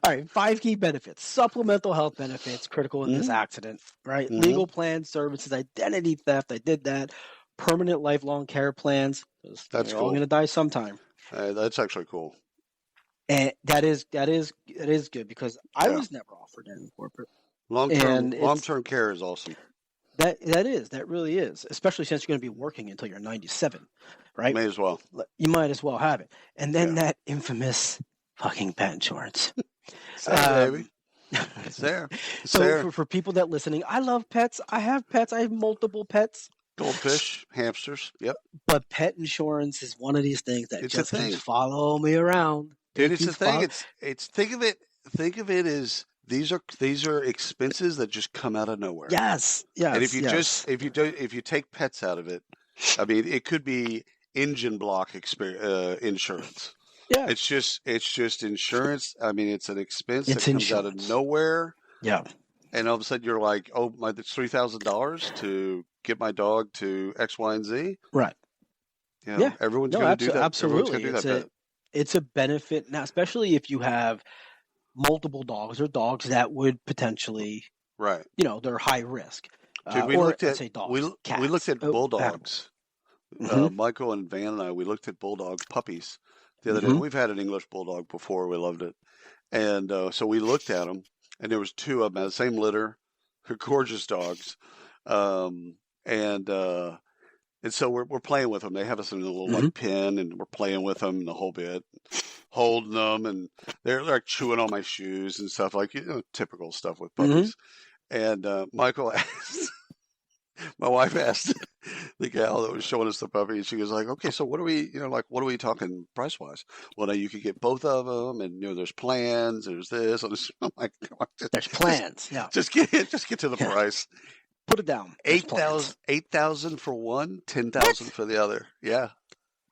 right, 5 key benefits. Supplemental health benefits, critical in this accident, right? Legal plans, services, identity theft, I did that. Permanent lifelong care plans. That's all cool. going to die sometime. That's actually cool. And that is good because I was never offered that in corporate. Long-term care is awesome. That really is, especially since you're going to be working until you're 97, right? May as well. You might as well have it. And then that infamous fucking pet insurance. It's there, baby. It's there. It's there. For people that listening, I love pets. I have pets. I have multiple pets. Goldfish, hamsters. Yep. But pet insurance is one of these things that just keeps follow me around. Dude, it's a thing. It's think of it as these are expenses that just come out of nowhere. Yes. Yes. And if you take pets out of it, I mean, it could be engine block insurance. Yeah. It's just insurance. I mean, it's an expense that comes out of nowhere. Yeah. And all of a sudden you're like, oh, it's $3,000 to get my dog to X, Y, and Z. Right. Yeah. Everyone's going to do that. Absolutely. It's a benefit now, especially if you have multiple dogs or dogs that would potentially, right. They're high risk. Dude, we looked at bulldogs. Michael and Van and I, we looked at bulldog puppies the other day. We've had an English bulldog before. We loved it. And so we looked at them, and there was 2 of them, the same litter, gorgeous dogs. And so we're playing with them. They have us in a little like pen, and we're playing with them the whole bit, holding them, and they're like chewing on my shoes and stuff, like typical stuff with puppies. And Michael asked, my wife asked the gal that was showing us the puppy, and she was like, "Okay, so what are we, what are we talking price wise?" Well, now you could get both of them, and there's plans, there's this. I'm like, there's plans. Just get to the price. Put it down. 8,000 for one, 10,000 for the other. Yeah.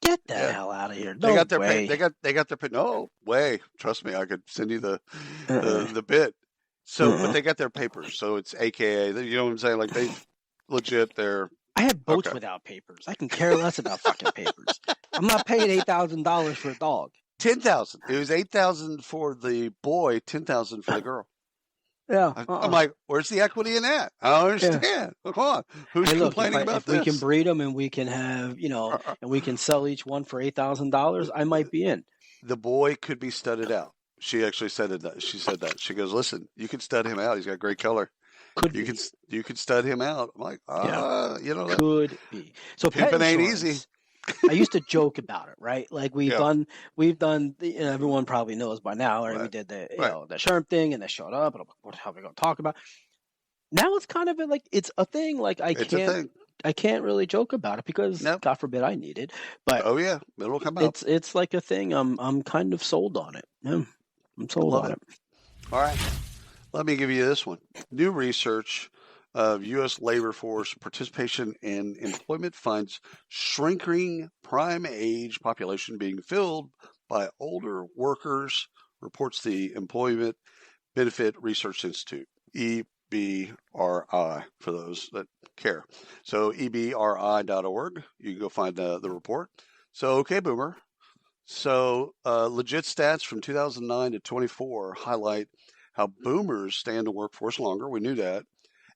Get the hell out of here! They got their pay. They got their pay. No way. Trust me, I could send you the bit. So, but they got their papers. So it's AKA. You know what I'm saying? Like they legit. I have boats without papers. I can care less about fucking papers. I'm not paying $8,000 for a dog. 10,000. It was 8,000 for the boy, 10,000 for the girl. Yeah. I'm like, where's the equity in that? I don't understand. Yeah. Well, come on. Who's complaining about this? If we can breed them and we can have, and we can sell each one for $8,000, I might be in. The boy could be studded out. She actually said that. She said that. She goes, listen, you can stud him out. He's got great color. You could stud him out. I'm like, could be. So pimping ain't easy. I used to joke about it, right? Like we've done. Everyone probably knows by now. Right? We did the the SHRM thing, and they showed up. And what are we going to talk about? Now it's kind of like it's a thing. Like I can't really joke about it because God forbid I need it. But it'll come out. It's like a thing. I'm kind of sold on it. Yeah, I'm sold on it. All right, let me give you this one. New research of U.S. labor force participation in employment finds shrinking prime age population being filled by older workers, reports the Employment Benefit Research Institute, EBRI, for those that care. So ebri.org, you can go find the report. So, okay, Boomer. So legit stats from 2009 to 24 highlight how boomers stay in the workforce longer. We knew that.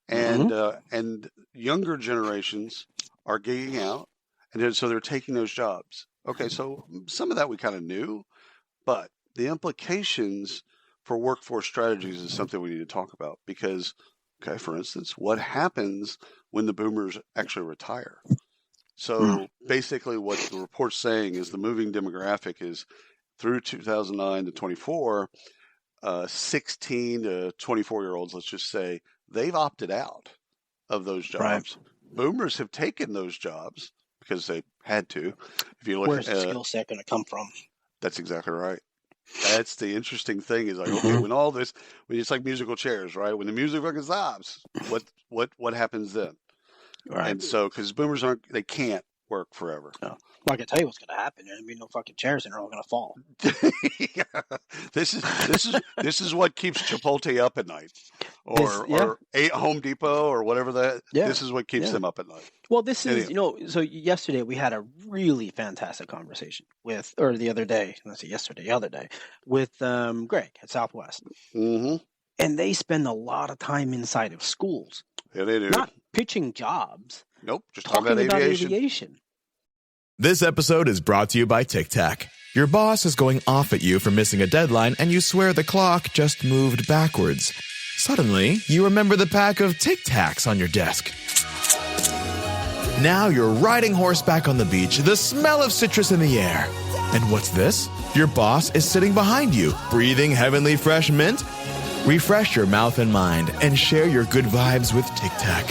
And younger generations are gigging out, and so they're taking those jobs. Okay, so some of that we kind of knew, but the implications for workforce strategies is something we need to talk about because, okay, for instance, what happens when the boomers actually retire? So basically what the report's saying is the moving demographic is through 2009 to 24, 16 to 24-year-olds, let's just say, they've opted out of those jobs. Right. Boomers have taken those jobs because they had to. If you look, where's the skill set going to come from? That's exactly right. That's the interesting thing is like, okay, when all this, when it's like musical chairs, right? When the music fucking stops, what happens then? Right. And so, because boomers they can't work forever. No. Well, I can tell you what's going to happen. There'll be no fucking chairs, and they're all going to fall. This is what keeps Chipotle up at night, or Home Depot, or whatever that. Yeah. This is what keeps them up at night. Well, this is So yesterday we had a really fantastic conversation with, or the other day, let's say yesterday, the other day, with Greg at Southwest, and they spend a lot of time inside of schools. Yeah, they do. Not pitching jobs. Nope, just talking about aviation. This episode is brought to you by Tic Tac. Your boss is going off at you for missing a deadline, and you swear the clock just moved backwards. Suddenly, you remember the pack of Tic Tacs on your desk. Now you're riding horseback on the beach, the smell of citrus in the air. And what's this? Your boss is sitting behind you, breathing heavenly fresh mint. Refresh your mouth and mind, and share your good vibes with Tic Tac.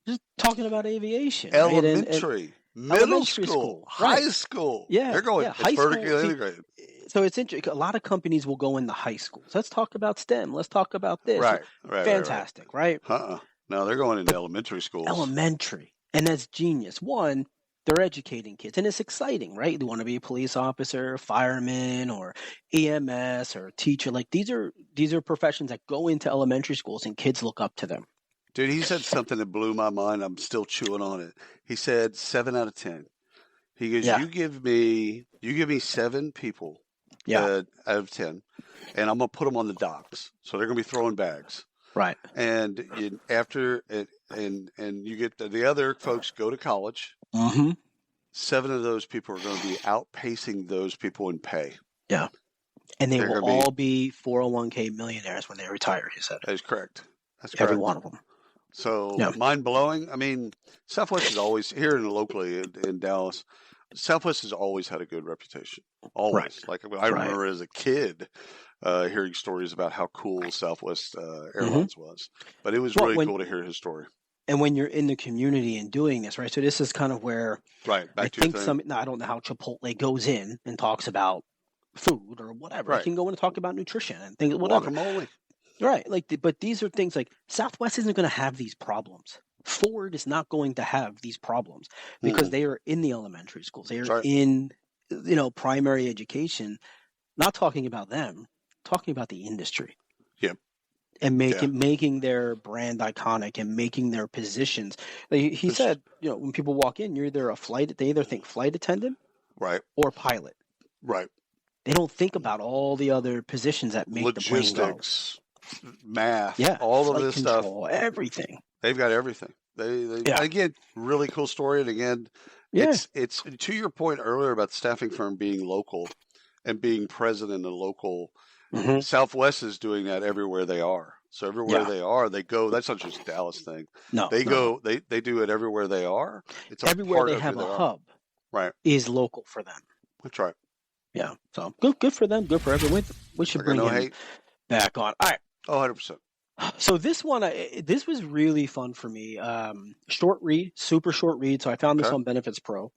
Just talking about aviation. Elementary, middle school, high school. Yeah. They're going, it's vertically integrated. So it's interesting. A lot of companies will go into high schools. Let's talk about STEM. Let's talk about this. Right. Fantastic, right? No, they're going into elementary schools. Elementary. And that's genius. One, they're educating kids. And it's exciting, right? They want to be a police officer, fireman, or EMS, or teacher. Like these are professions that go into elementary schools and kids look up to them. Dude, he said something that blew my mind. I'm still chewing on it. He said 7 out of 10. He goes, you give me 7 people out of 10, and I'm going to put them on the docks. So they're going to be throwing bags. Right. And you get the other folks go to college. 7 of those people are going to be outpacing those people in pay. Yeah. And they will all be 401k millionaires when they retire, he said. That is correct. That's every correct. one of them. So mind blowing. I mean, Southwest is always here locally in Dallas. Southwest has always had a good reputation. Always. Like I remember as a kid hearing stories about how cool Southwest Airlines was. But it was really cool to hear his story. And when you're in the community and doing this, right? So this is kind of where I don't know how Chipotle goes in and talks about food or whatever. Right. It can go in and talk about nutrition and things, whatever. Guacamole. Right. But these are things like Southwest isn't going to have these problems. Ford is not going to have these problems because they are in the elementary schools. They are in, primary education, not talking about them, talking about the industry. Yeah. And making their brand iconic and making their positions. Like he said, when people walk in, they either think flight attendant or pilot. Right. They don't think about all the other positions that make the plane go. Math, all of this control, stuff, everything. They've got everything. They again, really cool story. And again, it's to your point earlier about the staffing firm being local and being present in the local. Southwest is doing that everywhere they are. So everywhere they are, they go. That's not just a Dallas thing. No, go. They do it everywhere they are. It's everywhere they have a hub. Right, is local for them. That's right. Yeah. So good for them. Good for everyone. We should bring him back on. All right. 100%. So this one, this was really fun for me. Short read, super short read. So I found this on Benefits Pro.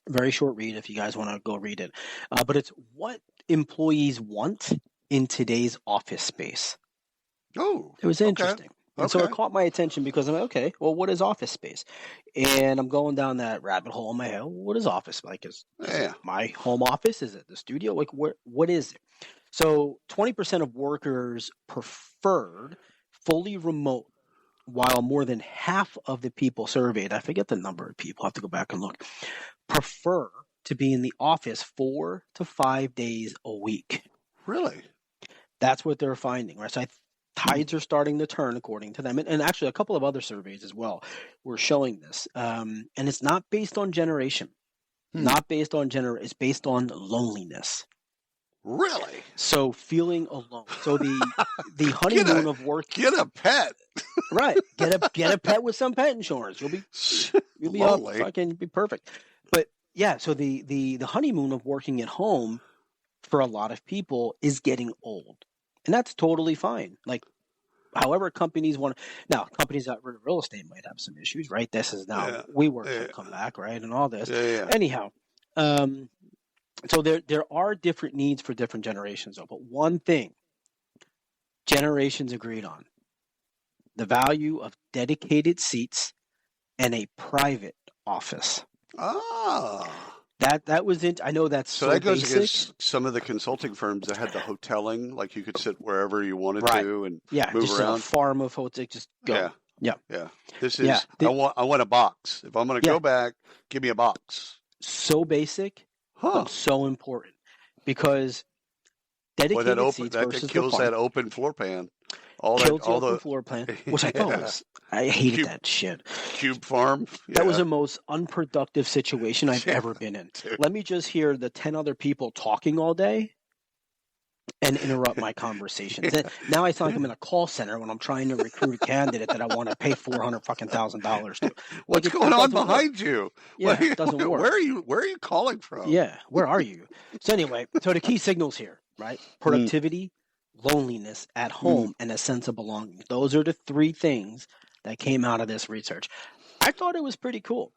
Very short read if you guys want to go read it. But it's what employees want in today's office space. Oh, it was interesting. And so it caught my attention because I'm like, okay, well, what is office space? And I'm going down that rabbit hole in my head. What is office like? Is it my home office? Is it the studio? Like, what is it? So 20% of workers preferred fully remote, while more than half of the people surveyed, I forget the number of people, I have to go back and look, prefer to be in the office 4 to 5 days a week. Really? That's what they're finding, right? So tides are starting to turn according to them. And actually a couple of other surveys as well were showing this. And it's not based on generation. not based on gender. It's based on loneliness. Really? So feeling alone. So the honeymoon of work. Get a pet. Right. Get a pet with some pet insurance. You'll be all fucking be perfect. But yeah, so the honeymoon of working at home for a lot of people is getting old. And that's totally fine. Like, however companies want to, now companies that rid of real estate might have some issues, right? This is now WeWork will come back, right? And all this. Anyhow, so there are different needs for different generations, though. But one thing generations agreed on: the value of dedicated seats and a private office. That was it. I know that's so that goes basic. against some of the consulting firms that had the hoteling, like you could sit wherever you wanted to and move just around. A farm of hotels, just go. Yeah. This is I want a box. If I'm going to go back, give me a box. So basic, but so important, because dedicated seats versus that kills that open floor plan. All the floor plan, which I thought was, I hated that shit. Cube farm. That was the most unproductive situation I've ever been in. Let me just hear the 10 other people talking all day and interrupt my conversations. Now I sound like I'm in a call center when I'm trying to recruit a candidate that I want to pay $400,000 to. What's going on behind you? Yeah, it doesn't work. Where are you calling from? Yeah, where are you? So anyway, so the key signals here, right? Productivity, loneliness at home, and a sense of belonging. Those are the three things that came out of this research. I thought it was pretty cool.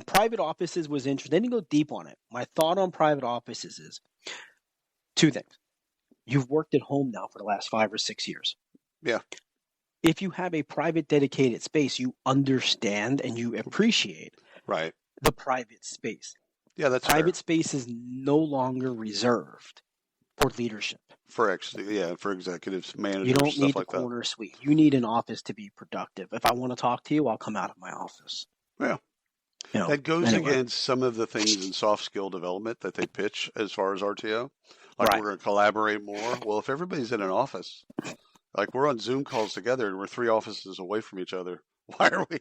Private offices was interesting. They didn't go deep on it. My thought on private offices is two things. You've worked at home now for the last 5 or 6 years. Yeah. If you have a private dedicated space, you understand and you appreciate the private space. Yeah, that's private space is no longer reserved for leadership. For executives, managers, you don't stuff need like the corner suite. You need an office to be productive. If I want to talk to you, I'll come out of my office. Yeah. That goes against some of the things in soft skill development that they pitch as far as RTO. Like we're going to collaborate more. Well, if everybody's in an office, like we're on Zoom calls together and we're 3 offices away from each other, why are we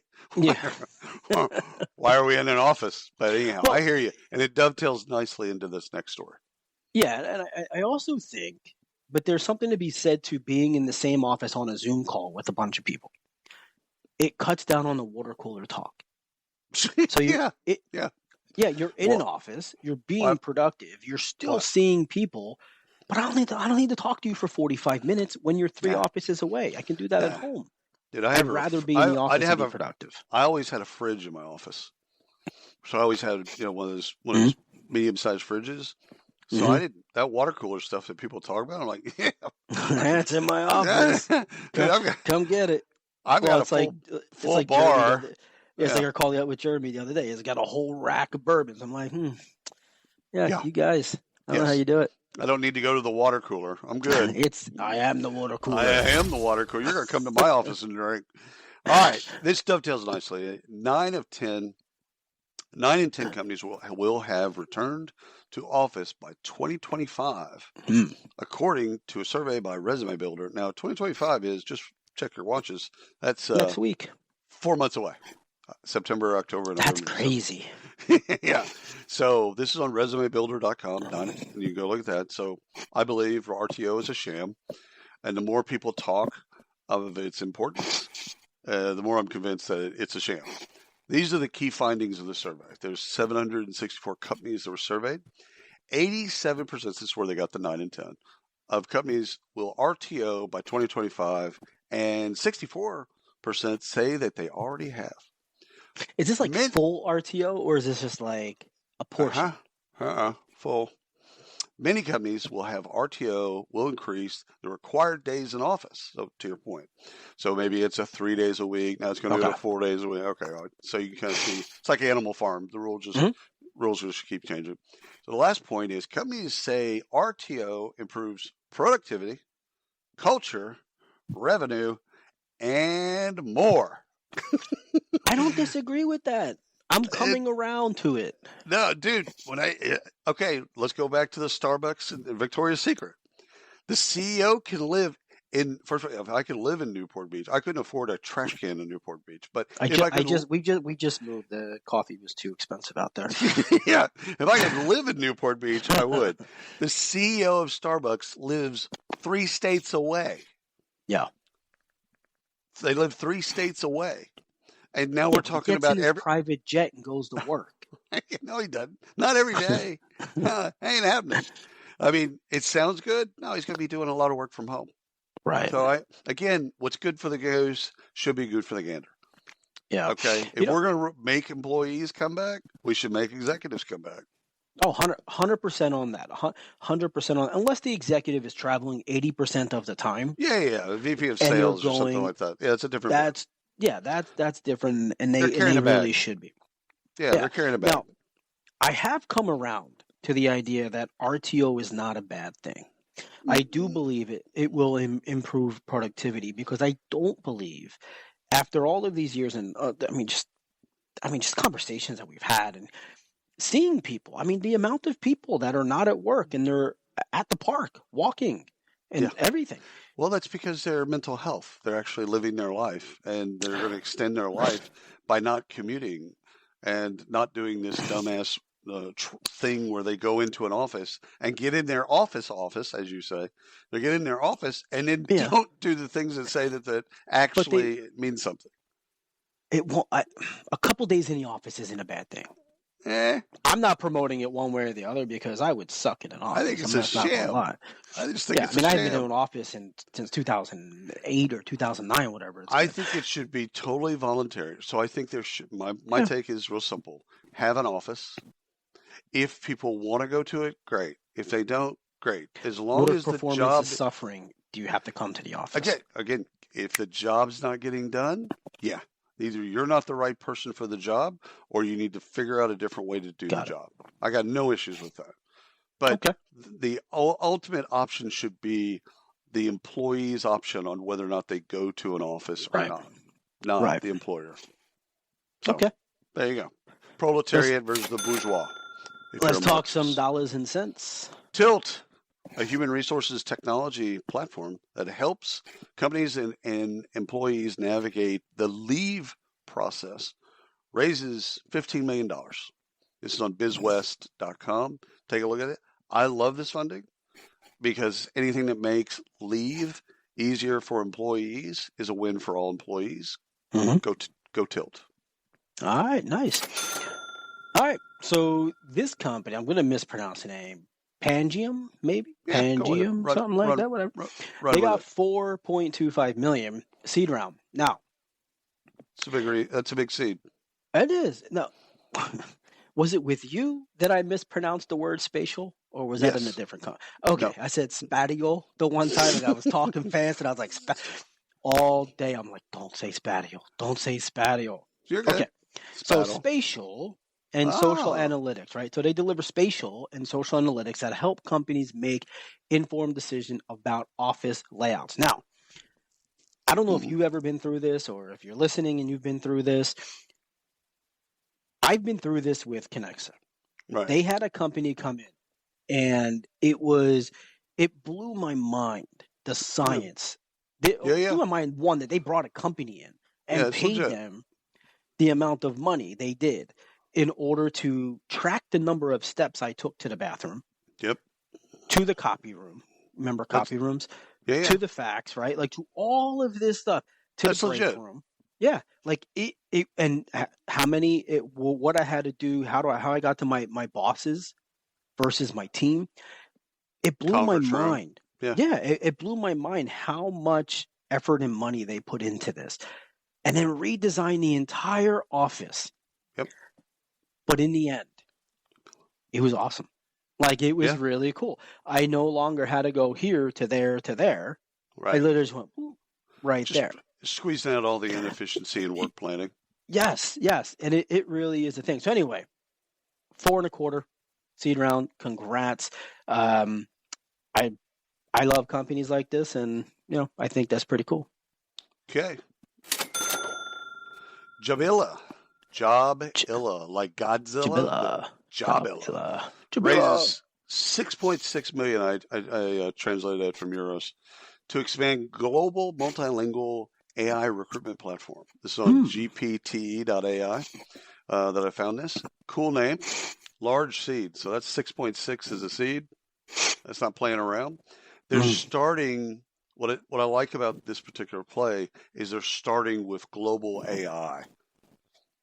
in an office? But anyhow, I hear you. And it dovetails nicely into this next story. Yeah, and I also think, but there's something to be said to being in the same office on a Zoom call with a bunch of people. It cuts down on the water cooler talk. So you're in an office, you're being productive, you're still seeing people, but I don't need to talk to you for 45 minutes when you're 3 offices away. I can do that at home. Dude, I'd rather be in the office and be productive. I always had a fridge in my office. So I always had, one of those medium-sized fridges. So I didn't, that water cooler stuff that people talk about, I'm like, that's in my office. Come get it. I've got a full bar. It's like I called out with Jeremy the other day. It's got a whole rack of bourbons. I'm like, you guys, I don't know how you do it. I don't need to go to the water cooler. I'm good. I am the water cooler. I am the water cooler. You're going to come to my office and drink. All right. This dovetails nicely. 9 in 10 companies will have returned to office by 2025, according to a survey by Resume Builder. Now, 2025 is, just check your watches, that's next week. 4 months away. September, October, November. That's crazy. Yeah. So this is on resumebuilder.com, and you can go look at that. So I believe RTO is a sham, and the more people talk of its importance, the more I'm convinced that it's a sham. These are the key findings of the survey. There's 764 companies that were surveyed. 87%, this is where they got the 9 in 10, of companies will RTO by 2025, and 64% say that they already have. Is this like full RTO, or is this just like a portion? Full. Many companies will have RTO, will increase the required days in office. So to your point, so maybe it's a 3 days a week. Now it's going to go to 4 days a week. Okay, so you can kind of see it's like Animal Farm. The rules just keep changing. So the last point is companies say RTO improves productivity, culture, revenue, and more. I don't disagree with that. I'm coming around to it. No, dude, let's go back to the Starbucks and Victoria's Secret. The CEO can live first of all, if I could live in Newport Beach, I couldn't afford a trash can in Newport Beach. But we just moved. The coffee was too expensive out there. Yeah, if I could live in Newport Beach, I would. The CEO of Starbucks lives 3 states away. Yeah, they live 3 states away, and now we're talking about every private jet and goes to work. No, he doesn't. Not every day. Ain't happening. I mean, it sounds good. No, he's going to be doing a lot of work from home. Right. So, again, what's good for the goose should be good for the gander. Yeah. Okay. If we're going to make employees come back, we should make executives come back. Oh, 100% on that. 100% on, unless the executive is traveling 80% of the time. Yeah. A VP of sales or something like that. Yeah, it's a different. That's different, and they really should be. Yeah, they're carrying a bag. Now, I have come around to the idea that RTO is not a bad thing. I do believe it will improve productivity, because I don't believe, after all of these years, and just conversations that we've had and seeing people. I mean, the amount of people that are not at work and they're at the park walking and everything. Well, that's because their mental health. They're actually living their life, and they're going to extend their life by not commuting and not doing this dumbass thing where they go into an office and get in their office, as you say. They get in their office and then don't do the things that say that actually means something. It won't. A couple days in the office isn't a bad thing. I'm not promoting it one way or the other, because I would suck in an office. I think it's a sham. I just think it's a sham. I've been in an office since 2008 or 2009, whatever. I think it should be totally voluntary. So I think there should. My take is real simple: have an office. If people want to go to it, great. If they don't, great. As long as the job is suffering, do you have to come to the office? Again, if the job's not getting done, yeah. Either you're not the right person for the job, or you need to figure out a different way to do the job. I got no issues with that. But the ultimate option should be the employee's option on whether or not they go to an office or not the employer. So, there you go. Proletariat versus the bourgeois. Let's talk some dollars and cents. Tilt, a human resources technology platform that helps companies and employees navigate the leave process, raises $15 million. This is on bizwest.com. Take a look at it. I love this funding, because anything that makes leave easier for employees is a win for all employees. Go Tilt. All right, nice. All right, so this company, I'm going to mispronounce the name. Pangium, maybe? Pangium, something like that, whatever. They got $4.25 million seed round. Now, that's a big seed. It is. No. Was it with you that I mispronounced the word spatial, or was that in a different company? Okay, no. I said spatial the one time, and I was talking fast, and I was like, all day I'm like, don't say spatial. Don't say spatial. You're good. Okay, so spatial and social analytics, right? So they deliver spatial and social analytics that help companies make informed decisions about office layouts. Now, I don't know if you've ever been through this, or if you're listening and you've been through this. I've been through this with Connexa. Right. They had a company come in, and it blew my mind, the science. It blew my mind, one, that they brought a company in and paid them the amount of money they did in order to track the number of steps I took to the bathroom, to the copy room. Remember copy rooms? To the fax, right? Like, to all of this stuff, to the break room. Yeah, like it and how many, what I had to do, how I got to my bosses versus my team. It blew my mind. It blew my mind how much effort and money they put into this, and then redesign the entire office. But in the end, it was awesome. Like, it was really cool. I no longer had to go here to there to there. Right. I literally just went there. Squeezing out all the inefficiency in work planning. Yes. And it really is a thing. So anyway, 4.25 seed round. Congrats. I love companies like this, and I think that's pretty cool. Okay. Jobilla, like Godzilla. Jobilla. Raises $6.6 million. I translated that from euros to expand global multilingual AI recruitment platform. This is on gpte.ai that I found this. Cool name. Large seed. So that's 6.6 as a seed. That's not playing around. They're starting, what I like about this particular play is they're starting with global AI.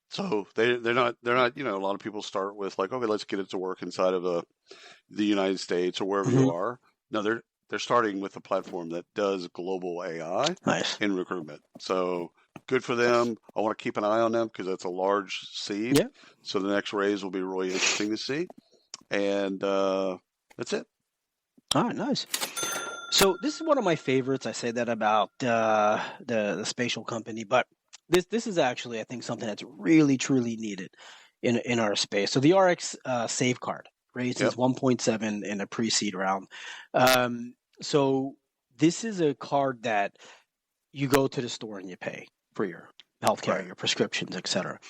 So they're not, you know, a lot of people start with like, okay, let's get it to work inside of the United States or wherever you are. No, they're starting with a platform that does global AI in recruitment. So good for them. I want to keep an eye on them because that's a large seed. Yeah. So the next raise will be really interesting to see. And that's it. All right, nice. So this is one of my favorites. I say that about the spatial company, but this is actually, I think, something that's really, truly needed in our space. So the RX Safeguard raises 1.7 in a pre-seed round. So this is a card that you go to the store and you pay for your healthcare, your prescriptions, etc.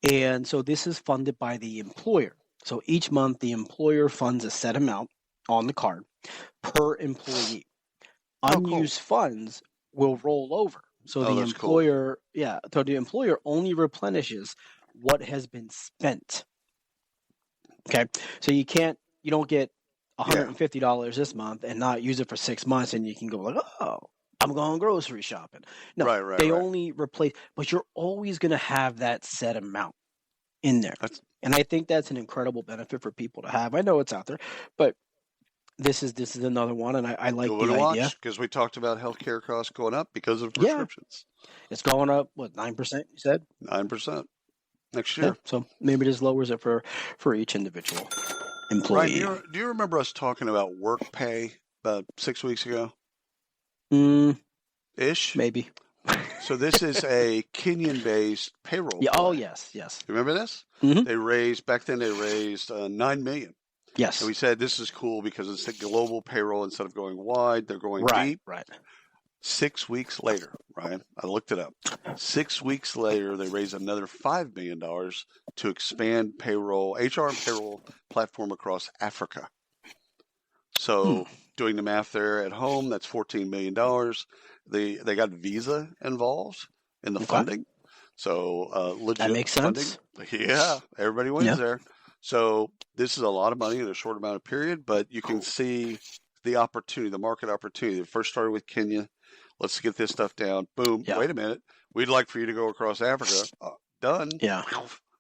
And so this is funded by the employer. So each month the employer funds a set amount on the card per employee. Unused funds will roll over. So the employer, so the employer only replenishes what has been spent. Okay, so you don't get $150 this month and not use it for 6 months, and you can go like, oh, I'm going grocery shopping. No, they only replace, but you're always going to have that set amount in there, and I think that's an incredible benefit for people to have. I know it's out there, but this is another one, and I like the idea because we talked about healthcare costs going up because of prescriptions. It's going up 9%. You said 9% next year. So maybe this lowers it for each individual employee. Right. Do you remember us talking about work pay about 6 weeks ago? Ish, maybe. So this is a Kenyan-based payroll. Yeah. Oh yes. You remember this? Mm-hmm. They raised $9 million. Yes. And we said this is cool because it's a global payroll instead of going wide, they're going deep. Right. 6 weeks later, Ryan, I looked it up. 6 weeks later, they raised another $5 million to expand payroll, HR and payroll platform across Africa. So doing the math there at home, that's $14 million. They got Visa involved in the funding. So legit that makes funding. Sense. Yeah, everybody wins there. So this is a lot of money in a short amount of period, but you can see the opportunity, the market opportunity. It first started with Kenya. Let's get this stuff down. Boom. Wait a minute. We'd like for you to go across Africa. Done. Yeah.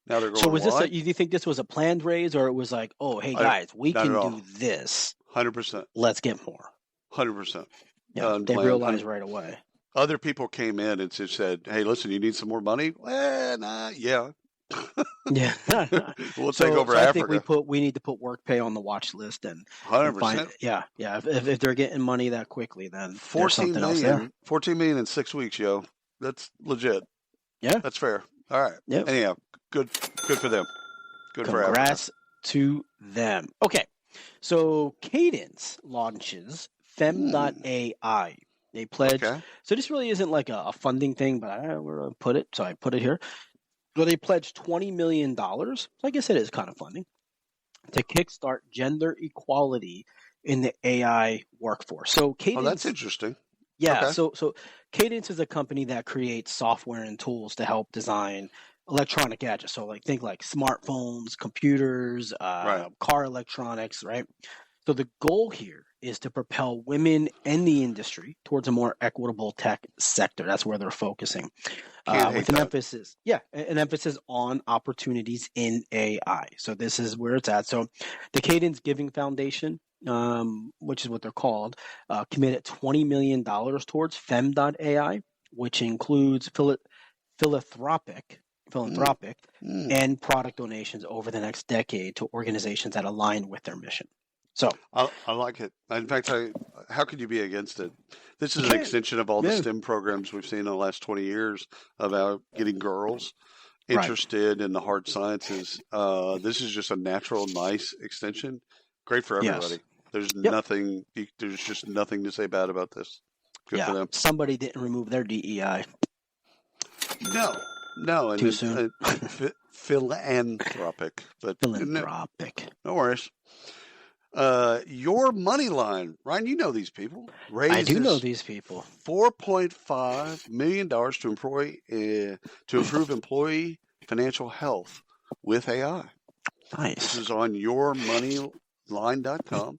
Now they're going. So was this? Do you think this was a planned raise, or it was like, oh, hey guys, we can do this. 100%. Let's get more. 100%. Yeah. They realized right away. Other people came in and just said, "Hey, listen, you need some more money?" Well, yeah. We'll take over Africa. I think we need to put work pay on the watch list and 100%. Yeah. If they're getting money that quickly, then there's something else there. 14 million in 6 weeks, yo. That's legit. Yeah, that's fair. All right. Yep. Anyhow, good for them. Good for Africa. Congrats to them. Okay, so Cadence launches Fem.ai. They pledge. Okay. So this really isn't like a funding thing, but we're going to put it. So I put it here. So they pledged $20 million. So I guess it is kind of funding to kickstart gender equality in the AI workforce. So Cadence. Oh, that's interesting. Yeah. Okay. So Cadence is a company that creates software and tools to help design electronic gadgets. So think like smartphones, computers, car electronics, right? So the goal here is to propel women and the industry towards a more equitable tech sector. That's where they're focusing, with an emphasis on opportunities in AI. So this is where it's at. So the Cadence Giving Foundation, which is what they're called, committed $20 million towards Fem.ai, which includes philanthropic and product donations over the next decade to organizations that align with their mission. So I like it. In fact, how could you be against it? This is an extension of all the STEM programs we've seen in the last 20 years about getting girls interested in the hard sciences. This is just a natural, nice extension. Great for everybody. There's nothing. There's just nothing to say bad about this. Good for them. Somebody didn't remove their DEI. No. Too soon. Philanthropic. But philanthropic. No worries. Your money line, Ryan, you know these people. I do know these people. $4.5 million to improve employee financial health with AI. Nice. This is on yourmoneyline.com.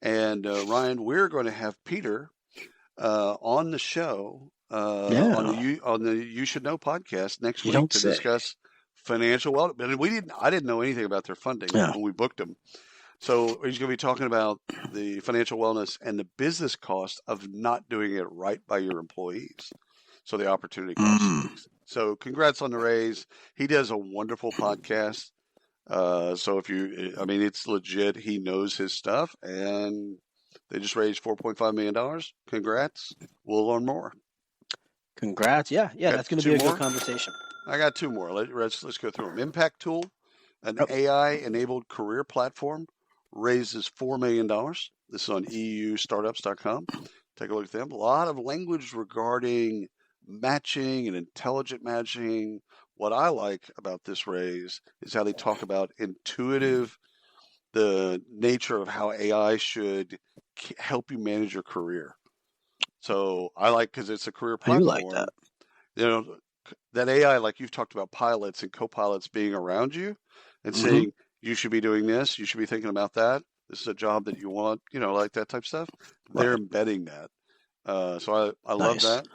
And Ryan, we're going to have Peter on the show on the You Should Know podcast next week to discuss financial wellness. But I didn't know anything about their funding when we booked them. So he's going to be talking about the financial wellness and the business cost of not doing it right by your employees. So the opportunity cost. So congrats on the raise. He does a wonderful podcast. So it's legit. He knows his stuff, and they just raised $4.5 million. Congrats. We'll learn more. Congrats. Yeah. That's going to be a good conversation. I got two more. Let's go through them. Impact Tool, an AI-enabled career platform, raises $4 million. This is on eustartups.com. Take a look at them. A lot of language regarding matching and intelligent matching. What I like about this raise is how they talk about the nature of how AI should help you manage your career. So I like, because it's a career platform. I do like that. That AI, like you've talked about pilots and co-pilots being around you and saying, you should be doing this, you should be thinking about that. This is a job that you want, like that type of stuff. They're embedding that. So I love that.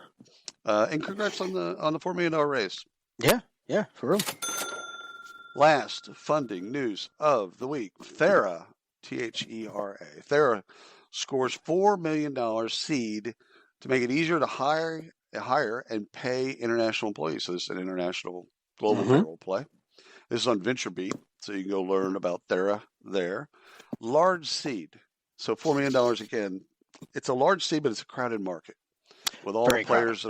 And congrats on the $4 million raise. Yeah, for real. Last funding news of the week. Thera, Thera. Thera scores $4 million seed to make it easier to hire and pay international employees. So this is an international global payroll play. This is on VentureBeat, so you can go learn about Thera there. Large seed. So $4 million again. It's a large seed, but it's a crowded market. With all the players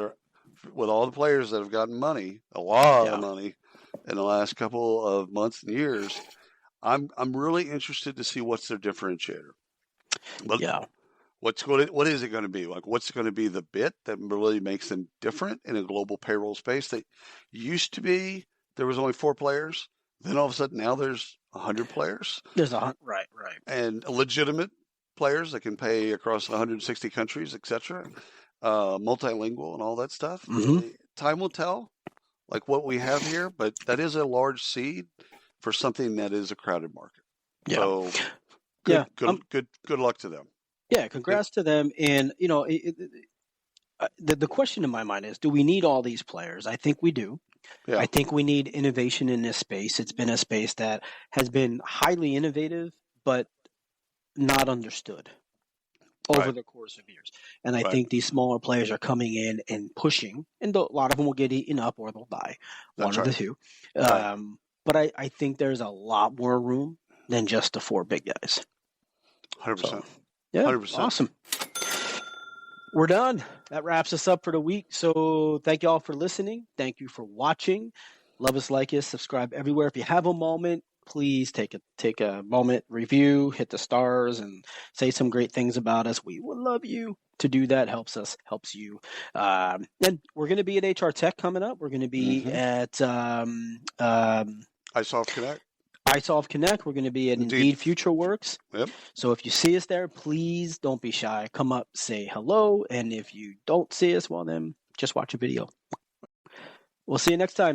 that have gotten money, a lot of money in the last couple of months and years, I'm really interested to see what's their differentiator. But what is it going to be? Like, what's going to be the bit that really makes them different in a global payroll space? That used to be there was only 4 players. Then all of a sudden now there's 100 players. There's right. And legitimate players that can pay across 160 countries, etc. Multilingual and all that stuff. Time will tell, like what we have here, but that is a large seed for something that is a crowded market. So good luck to them. Yeah, congrats to them. And the question in my mind is, do we need all these players? I think we do. I think we need innovation in this space. It's been a space that has been highly innovative, but not understood over the course of years. And I think these smaller players are coming in and pushing, and a lot of them will get eaten up or they'll die. One of the two. But I think there's a lot more room than just the 4 big guys. 100%. So, yeah, 100%. Awesome. We're done. That wraps us up for the week. So thank you all for listening. Thank you for watching. Love us, like us, subscribe everywhere. If you have a moment, please take a moment, review, hit the stars, and say some great things about us. We would love you to do that. Helps you. And we're going to be at HR Tech coming up. We're going to be at iSolve Connect. We're going to be at Indeed FutureWorks. Yep. So if you see us there, please don't be shy. Come up, say hello. And if you don't see us, well, then just watch a video. We'll see you next time.